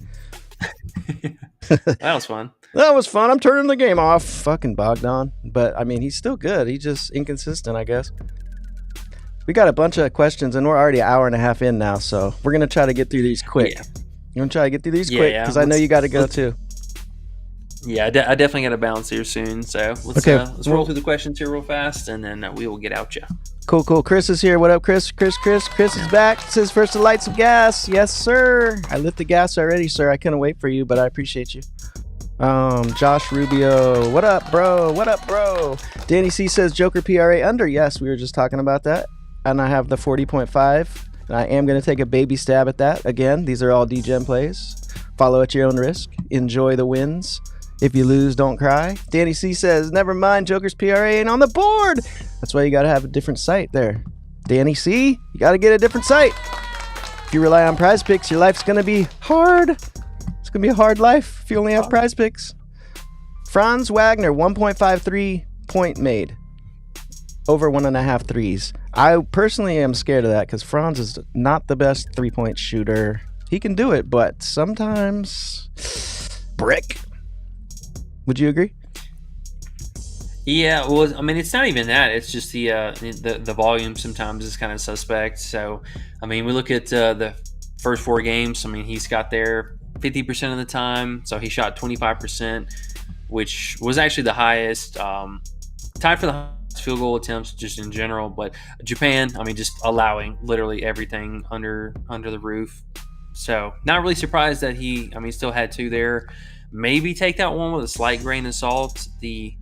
That was fun. That was fun. I'm turning the game off. Fucking Bogdan. But, I mean, he's still good. He's just inconsistent, I guess. We got a bunch of questions, and we're already an hour and a half in now, so we're going to try to get through these quick. Yeah. You want to try to get through these quick? Because I know you got to go, too. Yeah, I definitely got to bounce here soon, so let's roll through the questions here real fast, and then we will get out you. Cool. Chris is here. What up, Chris? Chris is back. Says first to light some gas. Yes, sir. I lit the gas already, sir. I couldn't wait for you, but I appreciate you. Josh Rubio. What up, bro? Danny C says Joker PRA under. Yes, we were just talking about that. And I have the 40.5. And I am going to take a baby stab at that. Again, these are all DGen plays. Follow at your own risk. Enjoy the wins. If you lose, don't cry. Danny C says, never mind, Joker's PRA ain't on the board. That's why you got to have a different site there. Danny C, you got to get a different site. If you rely on PrizePicks, your life's going to be hard. It's going to be a hard life if you only have PrizePicks. Franz Wagner, 1.53 point made. Over 1.5 threes. I personally am scared of that because Franz is not the best three-point shooter. He can do it, but sometimes brick. Would you agree? Yeah, well, I mean, it's not even that. It's just the volume sometimes is kind of suspect. So, I mean, we look at the first 4 games. I mean, he's got there 50% of the time. So he shot 25%, which was actually the highest, tied for the highest field goal attempts just in general. But Japan, I mean, just allowing literally everything under the roof. So not really surprised that he still had 2 there. Maybe take that one with a slight grain of salt. The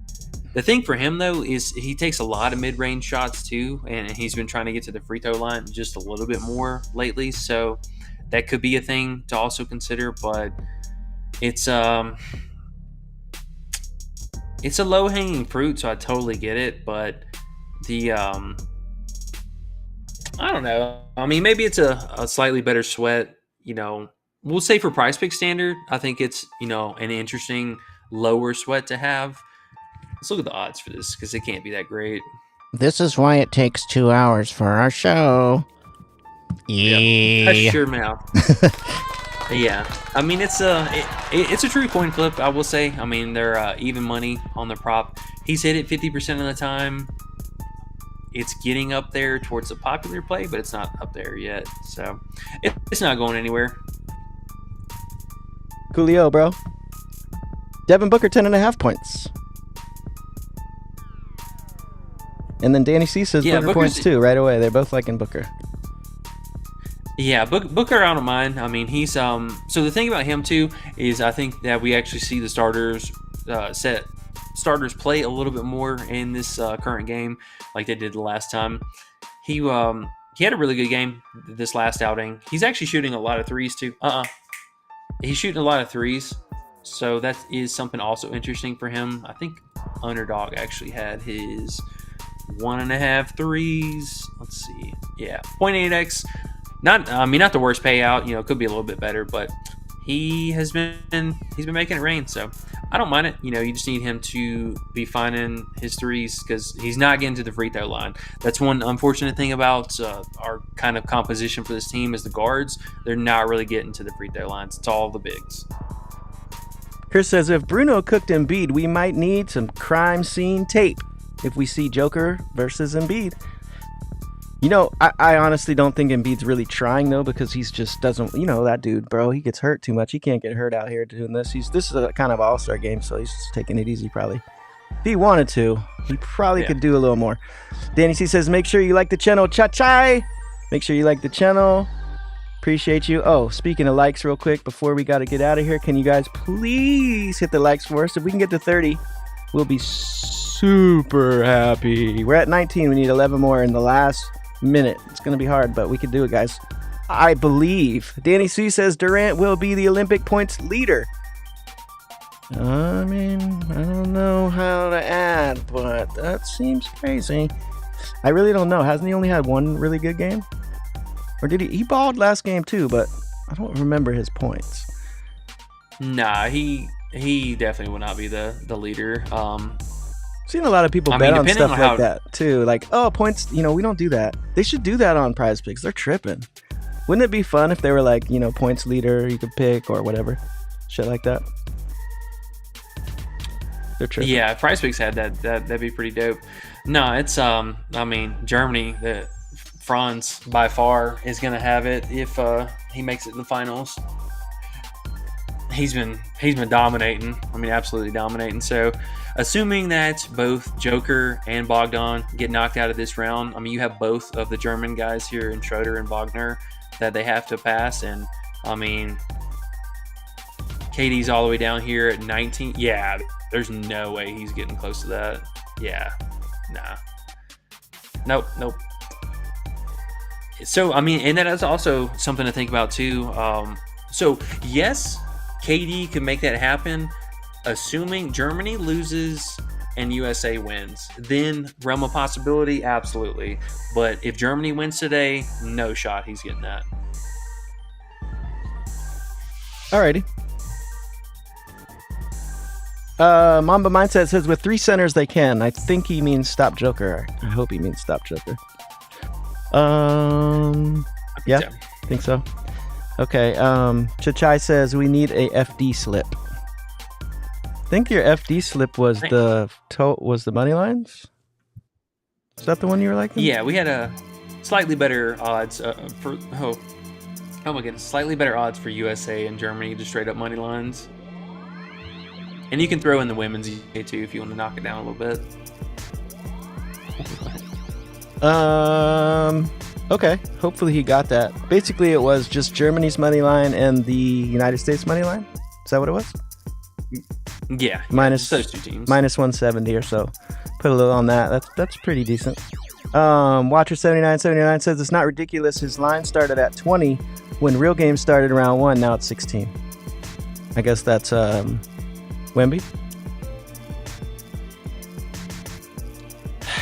thing for him, though, is he takes a lot of mid-range shots, too, and he's been trying to get to the free throw line just a little bit more lately, so that could be a thing to also consider, but it's a low-hanging fruit, so I totally get it, but I don't know. I mean, maybe it's a slightly better sweat, We'll say for PrizePicks standard, I think it's, an interesting lower sweat to have. Let's look at the odds for this because it can't be that great. This is why it takes 2 hours for our show. Yeah. Hush your mouth. Yeah. I mean, it's a true coin flip, I will say. I mean, they're even money on the prop. He's hit it 50% of the time. It's getting up there towards the popular play, but it's not up there yet. So it's not going anywhere. Coolio, bro. Devin Booker, 10.5 points. And then Danny C says Booker points too, right away. They're both liking Booker. Yeah, Booker, I don't mind. I mean, he's so the thing about him too is I think that we actually see the starters play a little bit more in this current game, like they did the last time. He had a really good game this last outing. He's actually shooting a lot of threes too. He's shooting a lot of threes. So that is something also interesting for him. I think Underdog actually had his 1.5 threes. Let's see. Yeah, 0.8x. Not the worst payout. Could be a little bit better, but he's been making it rain. So I don't mind it. You just need him to be finding his threes because he's not getting to the free throw line. That's one unfortunate thing about our kind of composition for this team is the guards. They're not really getting to the free throw lines. It's all the bigs. Chris says, if Bruno cooked Embiid, we might need some crime scene tape if we see Joker versus Embiid. I honestly don't think Embiid's really trying, though, because he's just doesn't, that dude, bro, he gets hurt too much. He can't get hurt out here doing this. This is a kind of all-star game, so he's just taking it easy, probably. If he wanted to, he probably could do a little more. Danny C says, make sure you like the channel, cha-chai. Make sure you like the channel. Appreciate you. Oh, speaking of likes real quick, before we got to get out of here, can you guys please hit the likes for us? If we can get to 30, we'll be super happy. We're at 19. We need 11 more in the last minute. It's going to be hard, but we can do it, guys. I believe. Danny C says Durant will be the Olympic points leader. I mean, I don't know how to add, but that seems crazy. I really don't know. Hasn't he only had one really good game? Or did he balled last game too, but I don't remember his points. Nah, he definitely will not be the leader. Seen a lot of people bet on stuff like that too. Like, oh, points, we don't do that. They should do that on PrizePicks. They're tripping. Wouldn't it be fun if they were like, points leader you could pick or whatever? Shit like that. They're tripping. Yeah, if PrizePicks had that'd be pretty dope. No, it's Germany, Franz by far is going to have it if he makes it to the finals. He's been dominating. Absolutely dominating. So, assuming that both Joker and Bogdan get knocked out of this round, you have both of the German guys here in Schroeder and Wagner that they have to pass, and KD's all the way down here at 19. Yeah, there's no way he's getting close to that. Yeah, nah, nope. So, and that is also something to think about, too. So, yes, KD could make that happen, assuming Germany loses and USA wins. Then, realm of possibility, absolutely. But if Germany wins today, no shot he's getting that. Alrighty. Mamba Mindset says, with 3 centers, they can. I think he means stop Joker. I hope he means stop Joker. Yeah, I think so. Okay. Chachai says we need a FD slip. I think your FD slip was the money lines. Is that the one you were liking? Yeah, we had a slightly better odds slightly better odds for USA and Germany, just straight up money lines. And you can throw in the women's UK too if you want to knock it down a little bit. Okay. Hopefully he got that. Basically, it was just Germany's money line and the United States money line. Is that what it was? Yeah. Minus those 2 teams. Minus 170 or so. Put a little on that. That's pretty decent. Watcher 7979 says it's not ridiculous. His line started at 20 when real games started around 1. Now it's 16. I guess that's Wemby.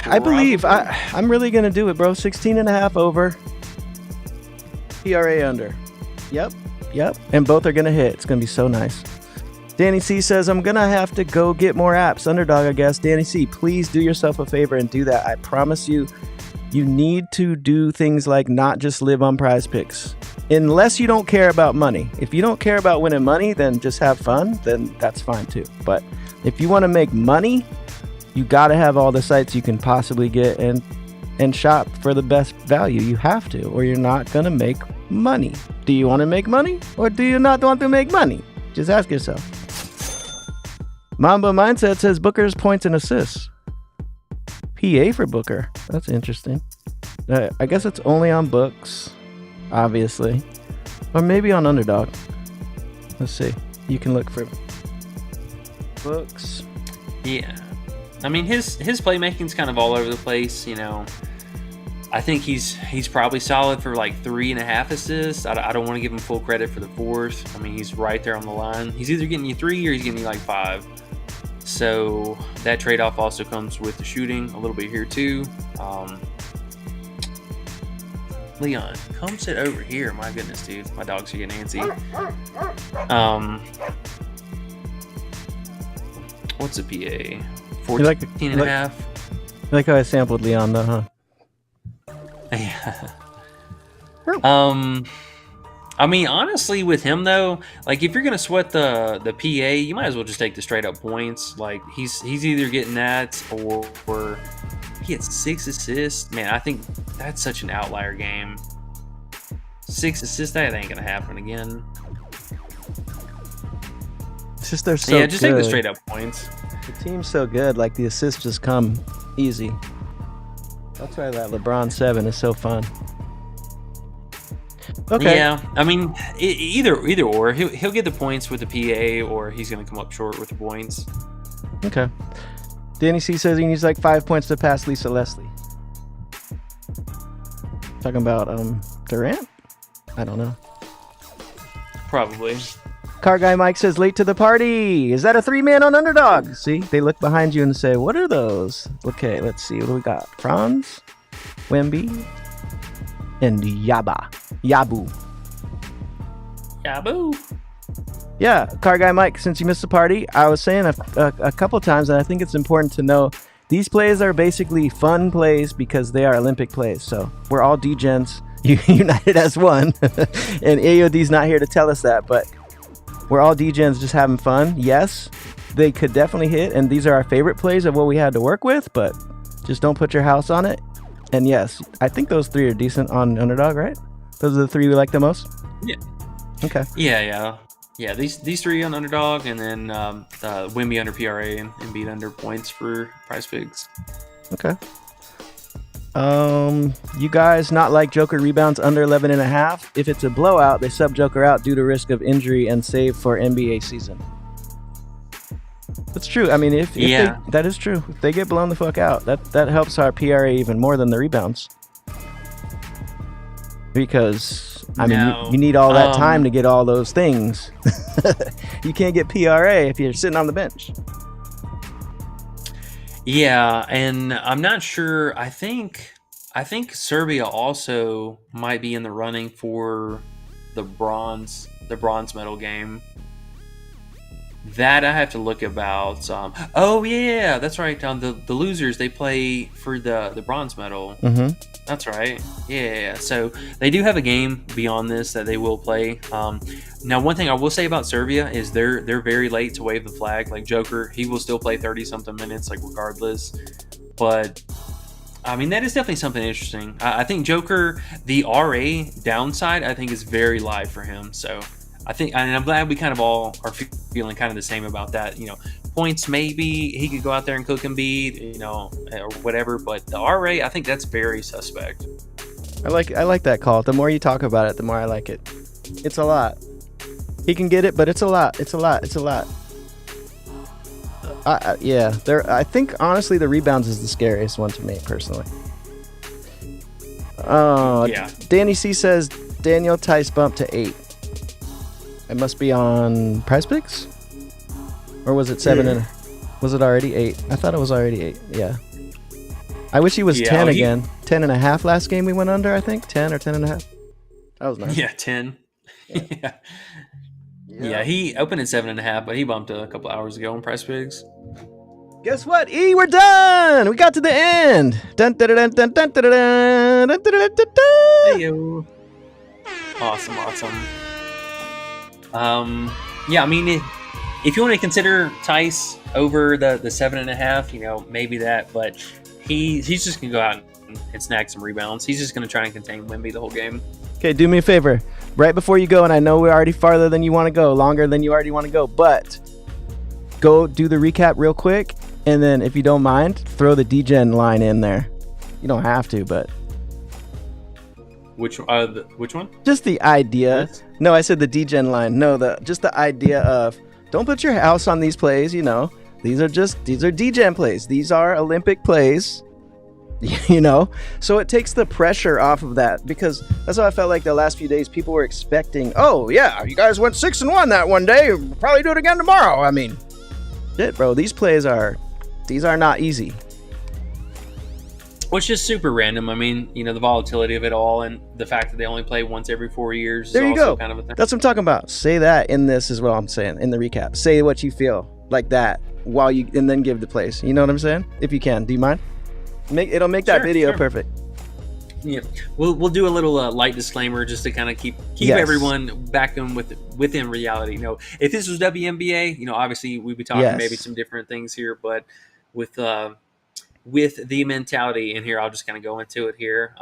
I believe I'm really going to do it, bro. 16.5 over. PRA under. Yep. And both are going to hit. It's going to be so nice. Danny C says, I'm going to have to go get more apps. Underdog, I guess. Danny C, please do yourself a favor and do that. I promise you, you need to do things like not just live on PrizePicks. Unless you don't care about money. If you don't care about winning money, then just have fun. Then that's fine too. But if you want to make money, you got to have all the sites you can possibly get and shop for the best value. You have to, or you're not going to make money. Do you want to make money, or do you not want to make money? Just ask yourself. Mamba Mindset says Booker's points and assists. PA for Booker. That's interesting. I guess it's only on books, obviously. Or maybe on Underdog. Let's see. You can look for books. Yeah. His playmaking's kind of all over the place, I think he's probably solid for like 3.5 assists. I don't want to give him full credit for the 4th. I mean, he's right there on the line. He's either getting you 3 or he's getting you like 5. So that trade-off also comes with the shooting a little bit here too. Leon, come sit over here. My goodness, dude. My dogs are getting antsy. What's a PA? 14 and a half. You like how I sampled Leon though, huh? Yeah. I mean, honestly, with him though, like if you're gonna sweat the PA, you might as well just take the straight up points. Like he's either getting that or he gets 6 assists. Man, I think that's such an outlier game. 6 assists, that ain't gonna happen again. It's just they're so just good. take the straight up points. The team's so good, like the assists just come easy. That's why that LeBron 7 is so fun. Okay. Yeah, I mean, either or. He'll get the points with the PA, or he's going to come up short with the points. Okay. Danny C says he needs like 5 points to pass Lisa Leslie. Talking about Durant? I don't know. Probably. Car Guy Mike says late to the party. Is that a 3-man on Underdog? See, they look behind you and say, what are those? Okay, let's see. What do we got? Franz, Wemby, and Yabu. Yeah, Car Guy Mike, since you missed the party, I was saying a couple times, and I think it's important to know, these plays are basically fun plays because they are Olympic plays. So we're all degens, united as one. And AOD's not here to tell us that, but we're all degens just having fun. Yes, they could definitely hit, and these are our favorite plays of what we had to work with, but just don't put your house on it. And yes, I think those 3 are decent on Underdog, right? Those are the 3 we like the most? Yeah. Okay. Yeah. These 3 on Underdog, and then Wemby under PRA and Embiid under points for PrizePicks. Okay. You guys not like Joker rebounds under 11.5? If it's a blowout, they sub Joker out due to risk of injury and save for NBA season. That's true. I mean, if that is true. If they get blown the fuck out, that helps our PRA even more than the rebounds. Because you need all that time to get all those things. You can't get PRA if you're sitting on the bench. Yeah, and I'm not sure. I think Serbia also might be in the running for the bronze medal game. That I have to look about. Oh yeah, that's right. The losers, they play for the bronze medal. Mm-hmm. That's right. Yeah. So they do have a game beyond this that they will play. Now, one thing I will say about Serbia is they're very late to wave the flag. Like Joker, he will still play 30-something minutes, like regardless. But I mean, that is definitely something interesting. I think Joker, the RA downside, I think is very live for him. So I think, and I'm glad we kind of all are feeling kind of the same about that. You know, points, maybe he could go out there and cook Embiid, you know, or whatever. But the RA, I think that's very suspect. I like that call. The more you talk about it, the more I like it. It's a lot. He can get it, but it's a lot. It's a lot. Yeah. I think honestly the rebounds is the scariest one to me personally. Yeah. Danny C says Daniel Tice bumped to 8. It must be on PrizePicks, or was it 7? And was it already 8? I thought it was already 8. Yeah. I wish he was 10 again. 10.5 last game we went under. I think 10 or 10.5. That was nice. Yeah, 10. Yeah. He opened at 7.5, but he bumped a couple hours ago on PrizePicks. Guess what? We're done. We got to the end. Dun, dun, dun, dun, dun, dun, dun, dun, dun, dun, dun, dun. Hey-yo. Awesome. Yeah, I mean, if you want to consider Tice over the 7.5, you know, maybe that, but he's just gonna go out and snag some rebounds. He's just gonna try and contain Wemby the whole game. Okay, do me a favor. Right before you go, and I know we're already farther than you want to go, longer than you already want to go, but go do the recap real quick, and then if you don't mind, throw the DGen line in there. You don't have to, but which one? Just the idea. No, I said the DGen line. No, just the idea of don't put your house on these plays. You know, these are DGen plays. These are Olympic plays. You know, so it takes the pressure off of that, because that's what I felt like the last few days. People were expecting, oh yeah, you guys went 6-1 that one day, we'll probably do it again tomorrow. I mean, shit, bro, these are not easy. Well, it's just super random. I mean, you know, the volatility of it all, and the fact that they only play once every 4 years. There you also go. Kind of a thing. That's what I'm talking about. Say that in this as well. I'm saying in the recap, say what you feel like that while you, and then give the plays. You know what I'm saying? If you can, do you mind? It'll make that video perfect. Yeah, we'll do a little light disclaimer just to kind of keep Yes. everyone back in within reality. You know, if this was WNBA, you know, obviously we'd be talking Yes. maybe some different things here, but with the mentality in here, I'll just kind of go into it here.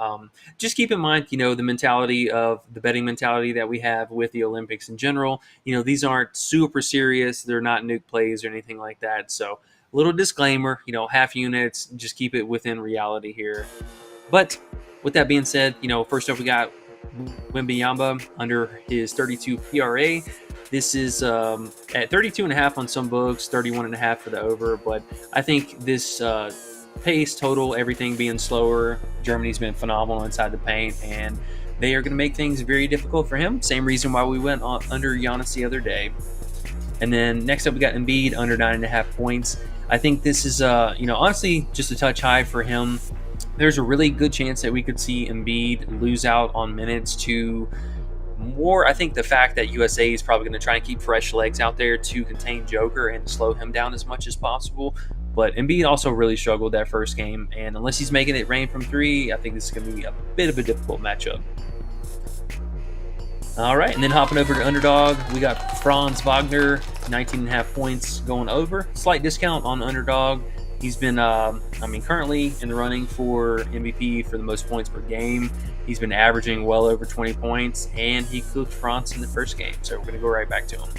Just keep in mind, you know, the mentality of the betting mentality that we have with the Olympics in general. You know, these aren't super serious. They're not nuke plays or anything like that. So, little disclaimer, you know, half units, just keep it within reality here. But with that being said, you know, first up we got Wembanyama under his 32 PRA. This is at 32.5 on some books, 31.5 for the over. But I think this pace, total, everything being slower, Germany's been phenomenal inside the paint, and they are going to make things very difficult for him. Same reason why we went under Giannis the other day. And then next up we got Embiid under 9.5 points. I think this is, you know, honestly just a touch high for him. There's a really good chance that we could see Embiid lose out on minutes to more. I think the fact that USA is probably going to try and keep fresh legs out there to contain Joker and slow him down as much as possible. But Embiid also really struggled that first game, and unless he's making it rain from three, I think this is going to be a bit of a difficult matchup. All right, and then hopping over to Underdog, we got Franz Wagner, 19.5 points going over. Slight discount on Underdog. He's been, currently in the running for MVP for the most points per game. He's been averaging well over 20 points, and he cooked Franz in the first game, so we're going to go right back to him.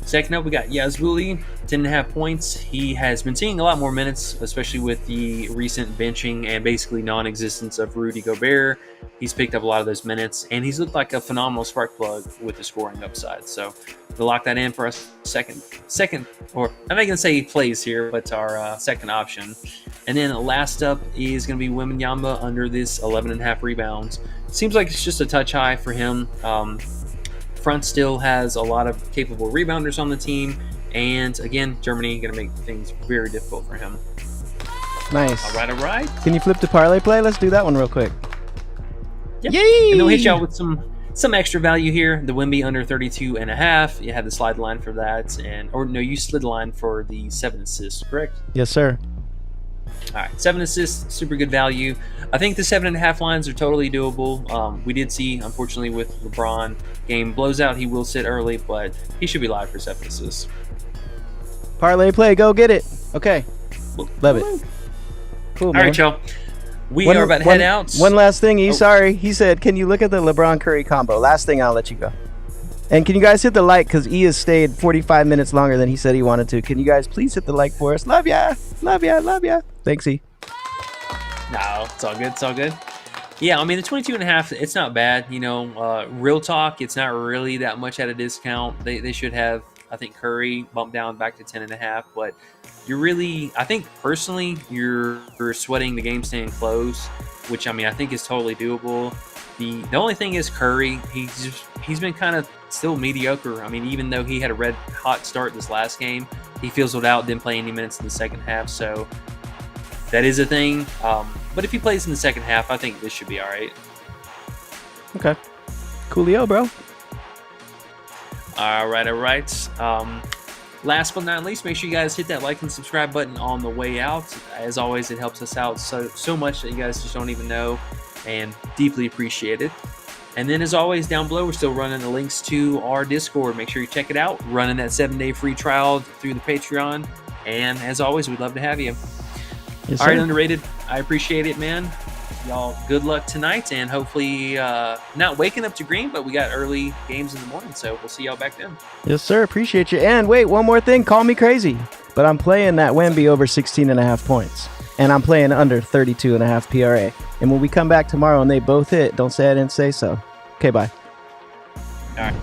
Second up, we got Yazbuli, 10.5 points. He has been seeing a lot more minutes, especially with the recent benching and basically non-existence of Rudy Gobert. He's picked up a lot of those minutes, and he's looked like a phenomenal spark plug with the scoring upside. So we'll lock that in for us second, or I'm not going to say he plays here, but our second option. And then last up is going to be Wembanyama under this 11.5 rebounds. Seems like it's just a touch high for him. Front still has a lot of capable rebounders on the team, and again, Germany going to make things very difficult for him. Nice. All right. Can you flip to parlay play? Let's do that one real quick. Yep. Yay! And they'll hit y'all with some extra value here. The Wemby under 32.5. You had the slide line for that, you slid the line for the 7 assists, correct? Yes, sir. All right, 7 assists, super good value. I think the 7.5 lines are totally doable. We did see, unfortunately, with LeBron, game blows out, he will sit early, but he should be live for 7 assists. Parlay play, go get it. Okay, love it. Cool, man. All right, y'all. We are about to head out. One last thing, sorry. He said, can you look at the LeBron Curry combo? Last thing, I'll let you go. And can you guys hit the like, because E has stayed 45 minutes longer than he said he wanted to. Can you guys please hit the like for us? Love ya. Love ya. Love ya. Thanks, E. No, it's all good. It's all good. Yeah, I mean, the 22.5, it's not bad. You know, real talk, it's not really that much at a discount. They should have, I think, Curry bumped down back to 10.5. But you're really, I think, personally, you're sweating the game staying close, which, I mean, I think is totally doable. The only thing is Curry, he's been kind of still mediocre. I mean, even though he had a red hot start this last game, he fizzled out, didn't play any minutes in the second half. So that is a thing. But if he plays in the second half, I think this should be all right. Okay. Coolio, bro. All right. Last but not least, make sure you guys hit that like and subscribe button on the way out. As always, it helps us out so much that you guys just don't even know, and deeply appreciate it. And then, as always, down below, we're still running the links to our Discord. Make sure you check it out. Running that 7-day free trial through the Patreon. And as always, we'd love to have you. Yes, all right, sir. Underrated. I appreciate it, man. Y'all, good luck tonight. And hopefully, not waking up to green, but we got early games in the morning. So we'll see y'all back then. Yes, sir. Appreciate you. And wait, one more thing. Call me crazy, but I'm playing that Wemby over 16.5 points. And I'm playing under 32.5 PRA. And when we come back tomorrow and they both hit, don't say I didn't say so. Okay, bye. All right.